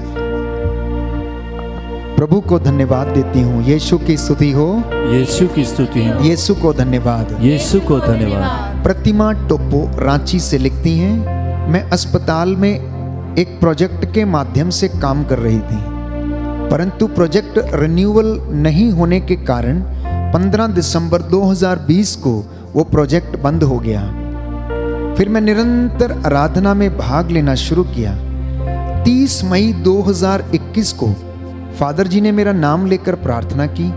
प्रभु को धन्यवाद देती हूँ। यीशु की स्तुति हो। यीशु की स्तुति हो। यीशु को धन्यवाद। यीशु को धन्यवाद। प्रतिमा टोप्पो रांची से लिखती हैं, मैं अस्पताल में एक प्रोजेक्ट के माध्यम से काम कर रही थी, परंतु प्रोजेक्ट रिन्यूअल नहीं होने के कारण 15 दिसंबर 2020 को वो प्रोजेक्ट बंद हो गया। फिर मैं निरंतर आराधना में भाग लेना शुरू किया। 30 मई 2021 को फादर जी ने मेरा नाम लेकर प्रार्थना की।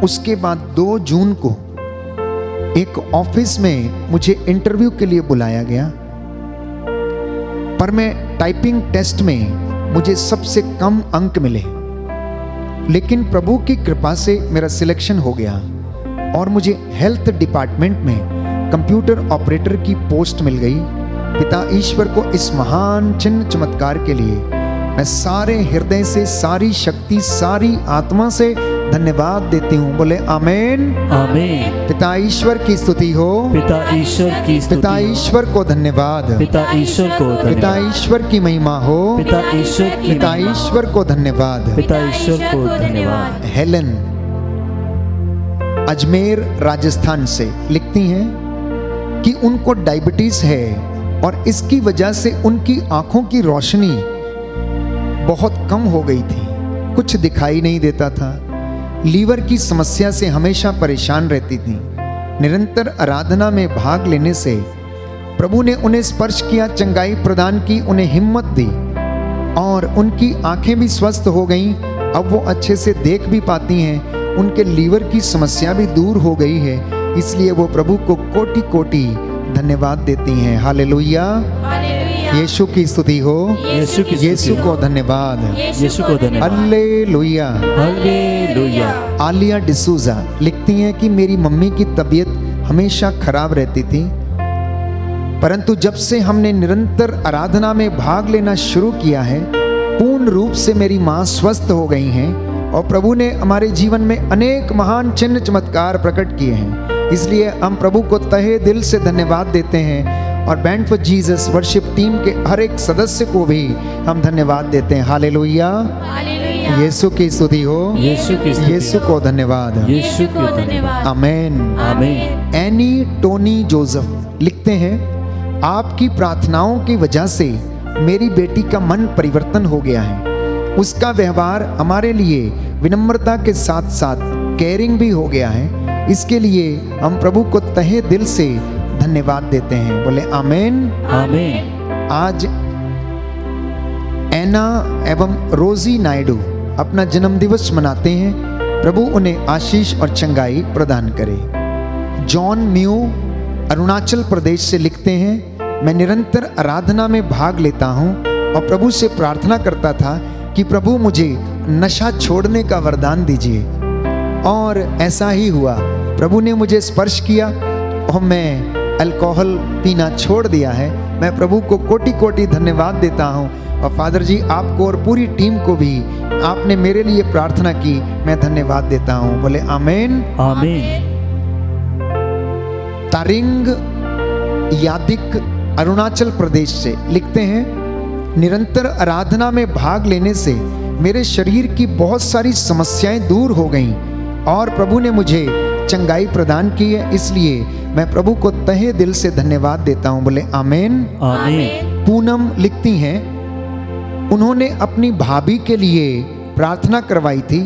उसके बाद 2 जून को एक ऑफिस में मुझे इंटरव्यू के लिए बुलाया गया, पर मैं टाइपिंग टेस्ट में मुझे सबसे कम अंक मिले, लेकिन प्रभु की कृपा से मेरा सिलेक्शन हो गया और मुझे हेल्थ डिपार्टमेंट में कंप्यूटर ऑपरेटर की पोस्ट मिल गई। पिता ईश्वर को इस महान चिन्ह चमत्कार के लिए मैं सारे हृदय से, सारी शक्ति, सारी आत्मा से धन्यवाद देती हूँ। बोले आमीन। आमीन। पिता ईश्वर की स्तुति हो। पिता ईश्वर की स्तुति। पिता ईश्वर को धन्यवाद। पिता ईश्वर को धन्यवाद। पिता ईश्वर की महिमा हो। पिता ईश्वर की पिता ईश्वर को धन्यवाद। पिता ईश्वर को धन्यवाद। हेलन अजमेर राजस्थान से लिखती हैं कि उनको डायबिटीज है और इसकी वजह से उनकी आंखों की रोशनी बहुत कम हो गई थी, कुछ दिखाई नहीं देता था। लीवर की समस्या से हमेशा परेशान रहती थी। निरंतर आराधना में भाग लेने से प्रभु ने उन्हें स्पर्श किया, चंगाई प्रदान की, उन्हें हिम्मत दी और उनकी आंखें भी स्वस्थ हो गईं। अब वो अच्छे से देख भी पाती हैं, उनके लीवर की समस्या भी दूर हो गई है। इसलिए वो प्रभु को कोटि कोटि धन्यवाद देती हैं। हालेलुया। यीशु की स्तुति हो। यीशु की यीशु को धन्यवाद। यीशु को धन्यवाद। हालेलुया। हालेलुया। आलिया डिसूजा लिखती हैं कि मेरी मम्मी की तबीयत हमेशा खराब रहती थी, परंतु जब से हमने निरंतर आराधना में भाग लेना शुरू किया है पूर्ण रूप से मेरी माँ स्वस्थ हो गई हैं और प्रभु ने हमारे जीवन में अनेक महान चिन्ह चमत्कार प्रकट किए हैं। इसलिए हम प्रभु को तहे दिल से धन्यवाद देते हैं और band for Jesus worship team के हर एक सदस्य को भी हम धन्यवाद देते हैं। हालेलुया, यीशु की स्तुति हो, यीशु को धन्यवाद, यीशु को धन्यवाद। आमेन, आमीन। एनी टोनी जोसेफ लिखते हैं, आपकी प्रार्थनाओं की वजह से मेरी बेटी का मन परिवर्तन हो गया है। उसका व्यवहार हमारे लिए विनम्रता के साथ साथ केयरिंग भी हो गया है। इसके लिए हम प्रभु को तहे दिल से धन्यवाद देते हैं। बोले आमेन, आमीन। आज एना एवं रोजी नायडू अपना जन्मदिवस मनाते हैं। प्रभु उन्हें आशीष और चंगाई प्रदान करे। जॉन म्यू अरुणाचल प्रदेश से लिखते हैं, मैं निरंतर आराधना में भाग लेता हूँ और प्रभु से प्रार्थना करता था कि प्रभु मुझे नशा छोड़ने का वरदान दीजिए, और ऐसा ही हुआ। प्रभु ने मुझे स्पर्श किया और मैं अल्कोहल पीना छोड़ दिया है। मैं प्रभु को कोटि कोटि धन्यवाद देता हूँ। और फादर जी, आपको और पूरी टीम को भी, आपने मेरे लिए प्रार्थना की, मैं धन्यवाद देता हूँ। बोले आमीन, आमीन। तारिंग यादिक अरुणाचल प्रदेश से लिखते हैं, निरंतर आराधना में भाग लेने से मेरे शरीर की बहुत सारी समस्याएं दूर हो गईं और प्रभु ने मुझे चंगाई प्रदान की है। इसलिए मैं प्रभु को तहे दिल से धन्यवाद देता हूं। बोले आमीन, आमीन। पूनम लिखती हैं, उन्होंने अपनी भाभी के लिए प्रार्थना करवाई थी।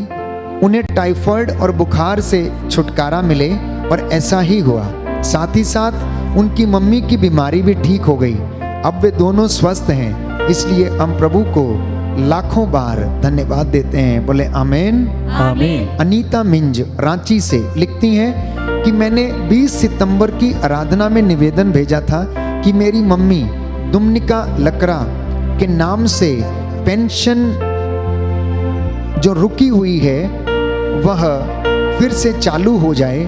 उन्हें टाइफाइड और बुखार से छुटकारा मिले और ऐसा ही हुआ। साथ ही साथ उनकी मम्मी की बीमारी भी ठीक हो गई। अब वे दोनों स्वस्थ हैं। इसलिए हम प्रभु को लाखों बार धन्यवाद देते हैं। बोले आमीन, आमीन। अनीता मिंज रांची से लिखती हैं कि मैंने 20 सितंबर की आराधना में निवेदन भेजा था कि मेरी मम्मी दुमनिका लकरा के नाम से पेंशन जो रुकी हुई है वह फिर से चालू हो जाए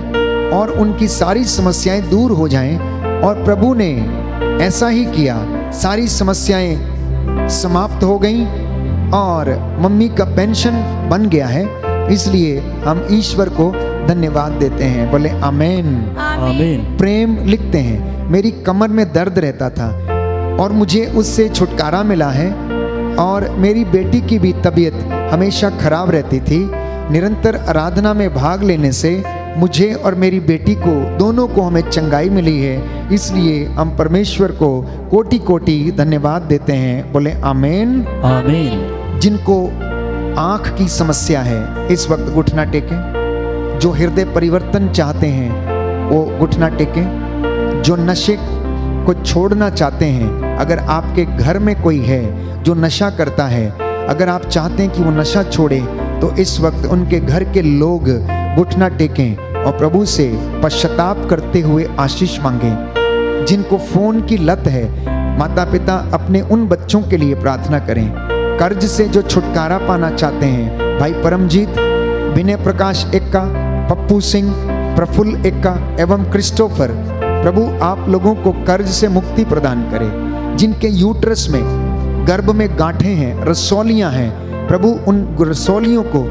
और उनकी सारी समस्याएं दूर हो जाएं। और प्रभु ने ऐसा ही किया, सारी समस्याएं समाप्त हो गईं और मम्मी का पेंशन बन गया है। इसलिए हम ईश्वर को धन्यवाद देते हैं। बोले आमीन, आमीन। प्रेम लिखते हैं, मेरी कमर में दर्द रहता था और मुझे उससे छुटकारा मिला है और मेरी बेटी की भी तबीयत हमेशा खराब रहती थी। निरंतर आराधना में भाग लेने से मुझे और मेरी बेटी को दोनों को हमें चंगाई मिली है। इसलिए हम परमेश्वर को कोटि कोटि धन्यवाद देते हैं। बोले आमीन, आमीन। जिनको आँख की समस्या है इस वक्त घुटना टेकें। जो हृदय परिवर्तन चाहते हैं वो घुटना टेकें। जो नशे को छोड़ना चाहते हैं, अगर आपके घर में कोई है जो नशा करता है, अगर आप चाहते हैं कि वो नशा छोड़े, तो इस वक्त उनके घर के लोग घुटना टेकें और प्रभु से पश्चाताप करते हुए आशीष मांगें। जिनको फोन की लत है, माता पिता अपने उन बच्चों के लिए प्रार्थना करें। कर्ज से जो छुटकारा पाना चाहते हैं, भाई परमजीत, विनय प्रकाश एक्का, पप्पू सिंह, प्रफुल्ल एक्का एवं क्रिस्टोफर, प्रभु आप लोगों को कर्ज से मुक्ति प्रदान करे। जिनके यूट्रस में, गर्भ में गांठें हैं, रसौलियां हैं, प्रभु उन रसौलियों को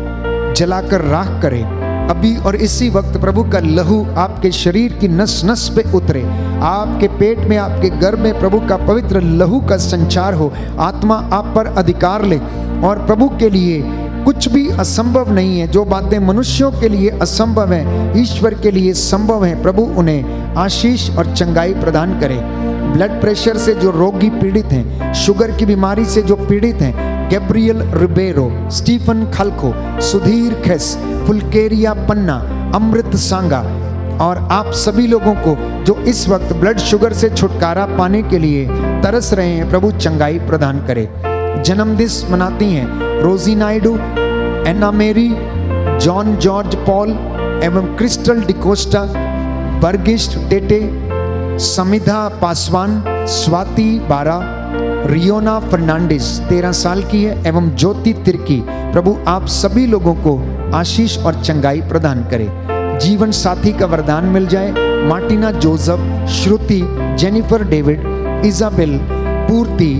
जलाकर राख करे। अभी और इसी वक्त प्रभु का लहू आपके शरीर की नस नस पे उतरे। आपके पेट में, आपके गर्भ में प्रभु का पवित्र लहू का संचार हो। आत्मा आप पर अधिकार ले और प्रभु के लिए कुछ भी असंभव नहीं है। जो बातें मनुष्यों के लिए असंभव हैं, ईश्वर के लिए संभव हैं। प्रभु उन्हें आशीष और चंगाई प्रदान करे। ब्लड प्रेशर से जो रोगी पीड़ित हैं, शुगर की बीमारी से जो पीड़ित हैं, गैब्रियल रिबेरो, स्टीफन खलको, सुधीर खेस, फुलकेरिया पन्ना, अमृत सांगा और आप सभी लोगों को जो इस वक्त ब्लड शुगर से छुटकारा पाने के लिए तरस रहे हैं, प्रभु चंगाई प्रदान करे। जन्मदिन मनाती हैं रोजी नायडू, एना मेरी, जॉन जॉर्ज पॉल एवं क्रिस्टल डिकोस्टा, बर्गिस्ट टेटे, समिधा पासवान, स्वाति बारा, रियोना फर्नांडिस 13 साल की है एवं ज्योति तिर्की। प्रभु आप सभी लोगों को आशीष और चंगाई प्रदान करे। जीवन साथी का वरदान मिल जाए। मार्टिना जोसेफ, श्रुति, जेनिफर डेविड, इजाबेल, पूर्ति,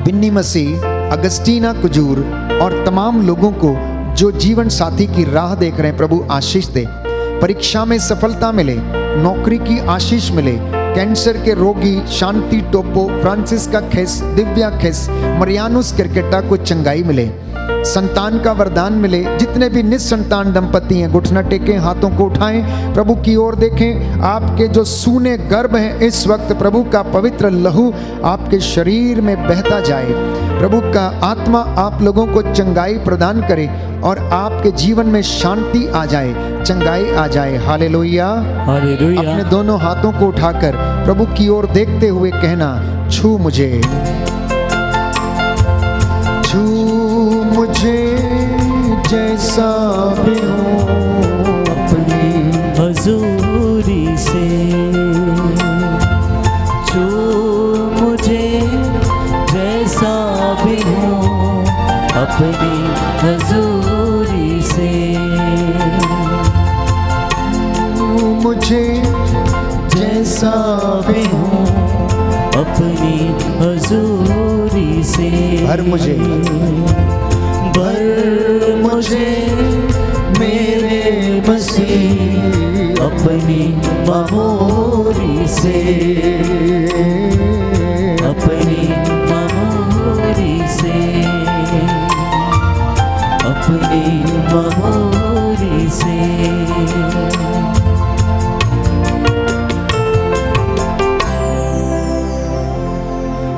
बिन्नी मसीह, अगस्टीना कुजूर और तमाम लोगों को जो जीवन साथी की राह देख रहे हैं प्रभु आशीष दे, परीक्षा में सफलता मिले, नौकरी की आशीष मिले, कैंसर के रोगी शांति टोपो, फ्रांसिस्का खेस, दिव्या खेस, मरियानुस क्रिकेटा को चंगाई मिले, संतान का वरदान मिले। जितने भी निसंतान दंपति हैं घुटना टेकें, हाथों को उठाएं, प्रभु की ओर देखें। आपके जो सूने गर्भ हैं इस वक्त प्रभु का पवित्र लहू आपके शरीर में बहता जाए। प्रभु का आत्मा आप लोगों को चंगाई प्रदान करे और आपके जीवन में शांति आ जाए, चंगाई आ जाए। Hallelujah, hallelujah. अपने दोनों हाथों को उठाकर प्रभु की ओर देखते हुए कहना, छू मुझे, छू मुझे जैसा भी हूँ अपनी हजूरी से, छू मुझे जैसा भी हूँ अपनी हजूरी से, मुझे जैसा भी हूँ अपनी हजूरी से। भर मुझे, भर मुझे मेरे मसीह अपनी ममोरी से, अपनी ममोरी से, अपनी ममोरी से।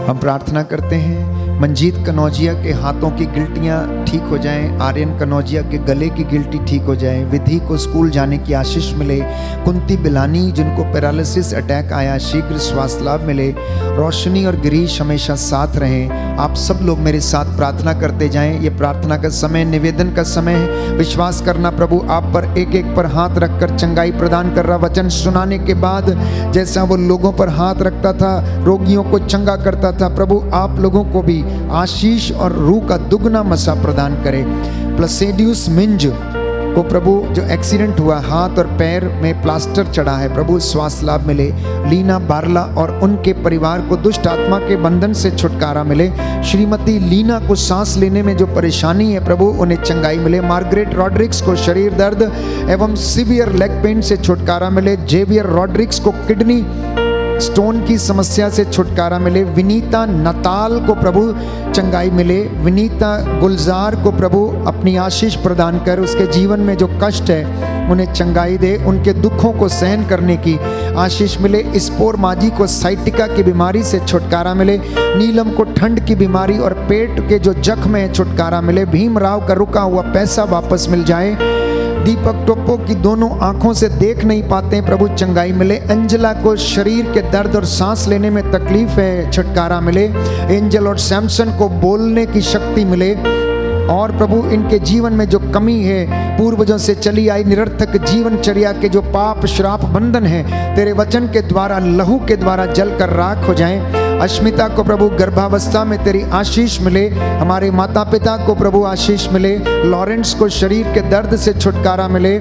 हम प्रार्थना करते हैं मंजीत कनौजिया के हाथों की गिल्टियाँ ठीक हो जाएं, आर्यन कनौजिया के गले की गिल्टी ठीक हो जाए, विधि को स्कूल जाने की आशीष मिले, कुंती बिलानी जिनको पैरालिसिस अटैक आया शीघ्र श्वास लाभ मिले, रोशनी और गिरीश हमेशा साथ रहें। आप सब लोग मेरे साथ प्रार्थना करते जाएं। ये प्रार्थना का समय, निवेदन का समय है। विश्वास करना प्रभु आप पर एक एक पर हाथ रखकर चंगाई प्रदान कर रहा। वचन सुनाने के बाद जैसा वो लोगों पर हाथ रखता था, रोगियों को चंगा करता था, प्रभु आप लोगों को भी आशीष और रूह का दुगना मसा प्रदान करे। प्लसेडियस मिंज को प्रभु जो एक्सीडेंट हुआ, हाथ और पैर में प्लास्टर चढ़ा है, प्रभु श्वास लाभ मिले। लीना बारला और उनके परिवार को दुष्ट आत्मा के बंधन से छुटकारा मिले। श्रीमती लीना को सांस लेने में जो परेशानी है प्रभु उन्हें चंगाई मिले। मार्गरेट रॉड्रिक्स को शरीर दर्द एवं सीवियर लेग पेन से छुटकारा मिले। जेवियर रॉड्रिक्स को किडनी स्टोन की समस्या से छुटकारा मिले। विनीता नताल को प्रभु चंगाई मिले। विनीता गुलजार को प्रभु अपनी आशीष प्रदान कर उसके जीवन में जो कष्ट है उन्हें चंगाई दे, उनके दुखों को सहन करने की आशीष मिले। इस्पोर माजी को साइटिका की बीमारी से छुटकारा मिले। नीलम को ठंड की बीमारी और पेट के जो जख्म है छुटकारा मिले। भीमराव का रुका हुआ पैसा वापस मिल जाए। दीपक टोप्पो की दोनों आंखों से देख नहीं पाते हैं, प्रभु चंगाई मिले। अंजला को शरीर के दर्द और सांस लेने में तकलीफ है, छुटकारा मिले। एंजल और सैमसन को बोलने की शक्ति मिले। और प्रभु इनके जीवन में जो कमी है, पूर्वजों से चली आई निरर्थक जीवनचर्या के जो पाप श्राप बंधन है, तेरे वचन के द्वारा लहू के द्वारा जल कर राख हो जाएं। अश्मिता को प्रभु गर्भावस्था में तेरी आशीष मिले। हमारे माता पिता को प्रभु आशीष मिले। लॉरेंस को शरीर के दर्द से छुटकारा मिले।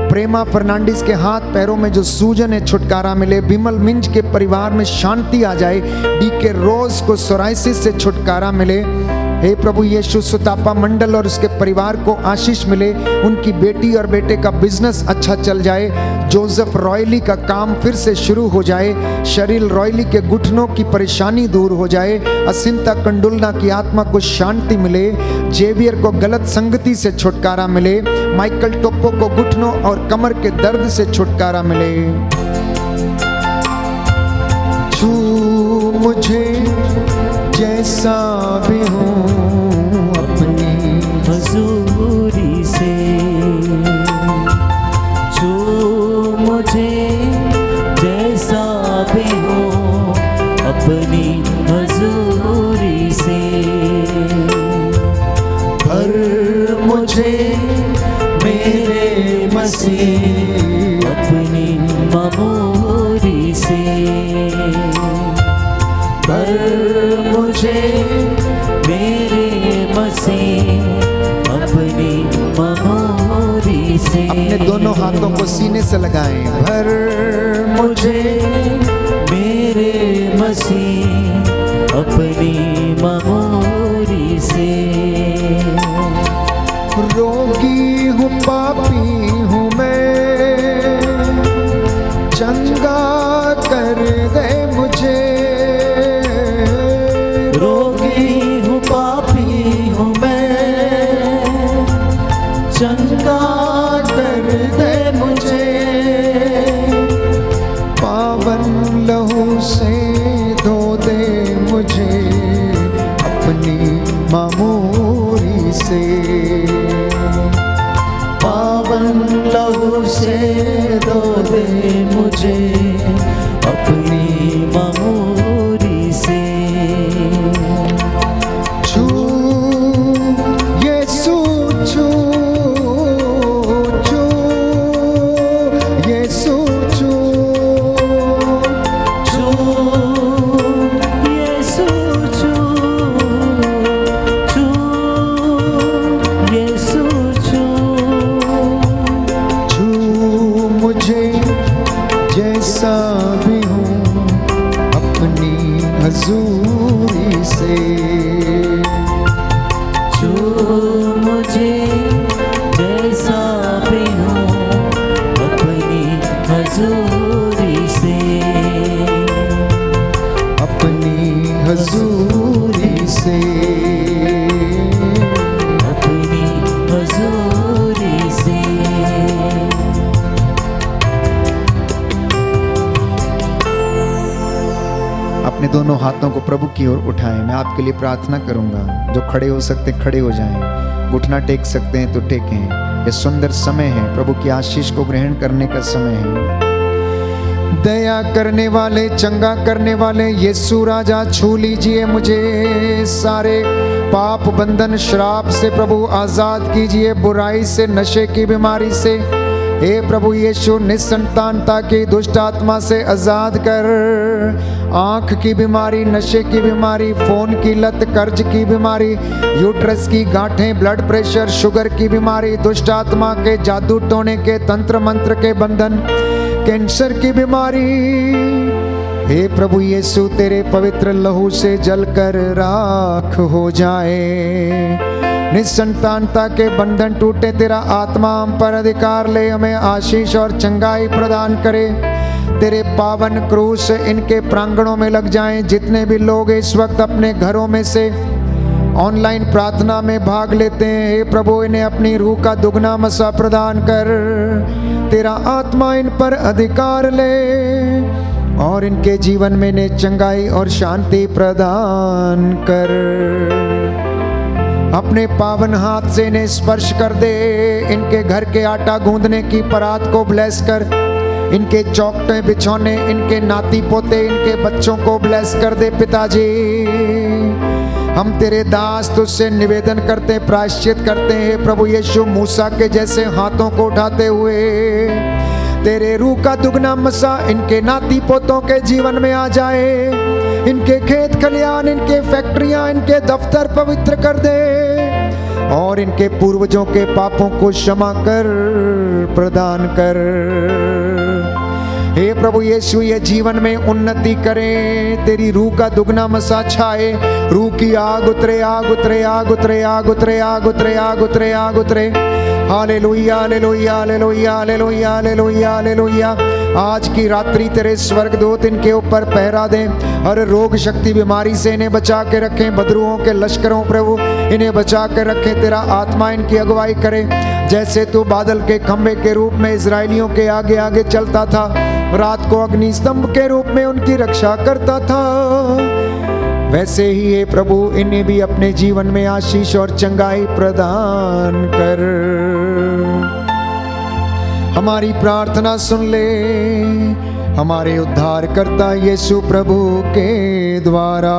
प्रेमा फर्नांडिस के हाथ पैरों में जो सूजन है छुटकारा मिले। बिमल मिंज के परिवार में शांति आ जाए। डीके रोज को सोराइसिस से छुटकारा मिले। हे प्रभु यीशु, सुतापा मंडल और उसके परिवार को आशीष मिले। उनकी बेटी और बेटे का बिजनेस अच्छा चल जाए। जोसेफ रॉयली का काम फिर से शुरू हो जाए। शरील रॉयली के घुटनों की परेशानी दूर हो जाए। असिंता कंडुलना की आत्मा को शांति मिले। जेवियर को गलत संगति से छुटकारा मिले। माइकल टोप्पो को घुटनों और कमर के दर्द से छुटकारा मिले। छू मुझे जैसा भी हूँ अपनी हजूरी से, छू मुझे जैसा भी हूँ अपनी हजूरी से। भर मुझे मेरे मसीह अपनी ममोरी से। भर मुझे मेरे मसीह अपनी ममोरी से। अपने दोनों हाथों को सीने से लगाएं। भर मुझे मेरे मसीह अपनी ममोरी से। रोगी हूँ पापी हूँ मैं, चंगा कर दे मुझे। रोगी हूँ पापी हूँ मैं, चंगा कर दे मुझे। पावन लहू से धो दे मुझे अपनी मामूरी से। पावन लहू से धो दे मुझे अपनी मामूरी से। छू यीशु छू, छू यीशु छू, छू यीशु छू, छू यीशु छू। छू मुझे जैसा भी हूँ अपनी हजूरी से। छू मुझे जैसा भी हूँ अपनी हजूरी से। अपनी हजूरी से। अपनी हजूरी से। अपने दोनों हाथों को प्रभु की ओर उठाएं। मैं आपके लिए प्रार्थना करूंगा। जो खड़े हो सकते हैं खड़े हो जाएं, घुटना टेक सकते हैं तो टेकें। ये सुंदर समय है, प्रभु की आशीष को ग्रहण करने का समय है। दया करने वाले, चंगा करने वाले यीशु राजा, छू लीजिए मुझे। सारे पाप बंधन श्राप से प्रभु आजाद कीजिए, बुराई से, नशे की बीमारी से। हे प्रभु यीशु, निसंतानता की दुष्ट आत्मा से आजाद कर। आंख की बीमारी, नशे की बीमारी, फोन की लत, कर्ज की बीमारी, यूट्रस की गांठें, ब्लड प्रेशर, शुगर की बीमारी, दुष्ट आत्मा के जादू टोने के, तंत्र मंत्र के बंधन, कैंसर की बीमारी, हे प्रभु यीशु तेरे पवित्र लहू से जलकर राख हो जाए। निसंतानता के बंधन टूटे, तेरा आत्मा हम पर अधिकार ले, हमें आशीष और चंगाई प्रदान करे। तेरे पावन क्रूस इनके प्रांगणों में लग जाएं। जितने भी लोग इस वक्त अपने घरों में से ऑनलाइन प्रार्थना में भाग लेते हैं, हे प्रभु इन्हें अपनी रूह का दुगना मसा प्रदान कर। तेरा आत्मा इन पर अधिकार ले और इनके जीवन में इन्हें चंगाई और शांति प्रदान कर। अपने पावन हाथ से इन्हें स्पर्श कर दे। इनके घर के आटा गूंदने की परात को ब्लेस कर। इनके चौखटे बिछौने, इनके नाती पोते, इनके बच्चों को ब्लेस कर दे पिताजी। हम तेरे दास तुझसे निवेदन करते, प्रायश्चित करते हैं प्रभु यीशु, मूसा के जैसे हाथों को उठाते हुए तेरे रूह का दुगना मसा इनके नाती पोतों के जीवन में आ जाए। इनके खेत खलियान, इनके फैक्ट्रियां, इनके दफ्तर पवित्र कर दे और इनके पूर्वजों के पापों को क्षमा कर प्रदान कर। हे प्रभु यीशु, ये जीवन में उन्नति करें, तेरी रूह का दुगना मसा छाए। रूह की आग उतरे, आग उतरे, आग उतरे, आग उतरे, आग उतरे, आग उतरे, आग उतरे। हालेलुया, हालेलुया, हालेलुया, हालेलुया, हालेलुया, हालेलुया। आज की रात्रि तेरे स्वर्गदूत इनके ऊपर पहरा दें। हर रोग शक्ति बीमारी से इन्हें बचा के रखें। बदरुओं के लश्करों प्रभु इन्हें बचा के रखें। तेरा आत्मा इनकी अगुवाई करे। जैसे तू बादल के खंभे के रूप में इजराइलियों के आगे आगे चलता था, रात को अग्नि स्तंभ के रूप में उनकी रक्षा करता था, वैसे ही ये प्रभु इन्हें भी अपने जीवन में आशीष और चंगाई प्रदान कर। हमारी प्रार्थना सुन ले हमारे उद्धारकर्ता यीशु प्रभु के द्वारा।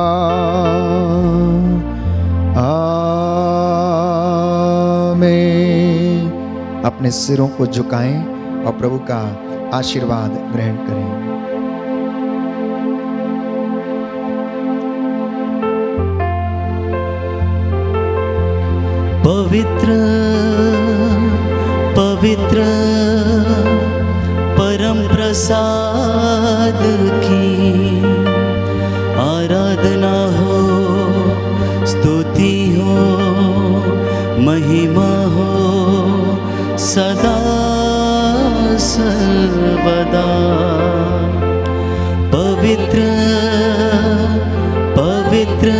आमीन। अपने सिरों को झुकाएं और प्रभु का आशीर्वाद ग्रहण करें। पवित्र पवित्र परम प्रसाद की आराधना हो, स्तुति हो सदा सर्वदा। पवित्र पवित्र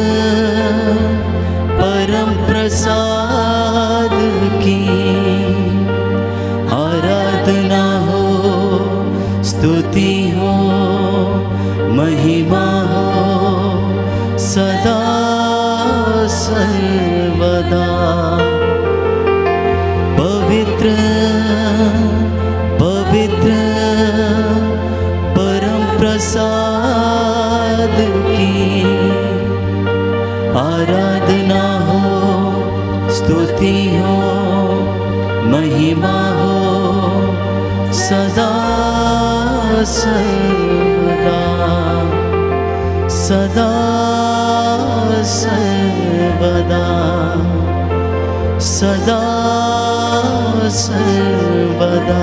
परम प्रसाद की आराधना हो, स्तुति हो, महिमा हो सदा सर्वदा। पवित्र पवित्र परम प्रसाद की आराधना हो, स्तुति हो, महिमा हो सदा सर्वदा सदा सर्वदा सदा सर्वदा।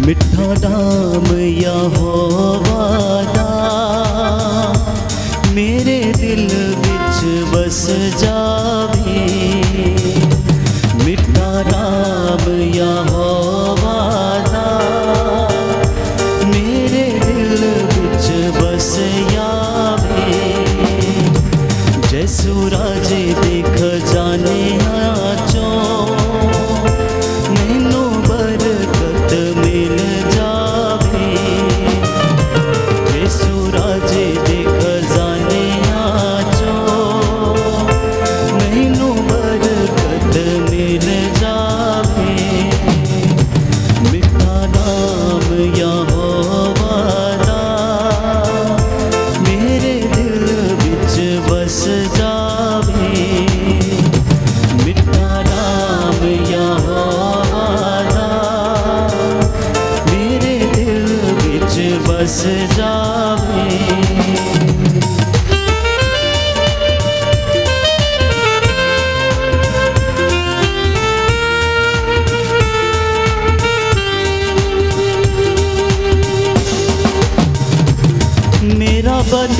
मिठा नाम यहोवा दा मेरे दिल विच बस जावे। मिठा नाम यहोवा दा मेरे दिल विच बस जावे। जै सूरज देख जाने आचो मैनू बरकत मिल जावे। जै सूरज देख जाने आचो मैनू बरकत मिल जावे। मिठा नाम यहोवा दा मेरे दिल विच बस जावे। मिठा नाम यहोवा दा मेरे दिल विच बस जावे। मेरा बद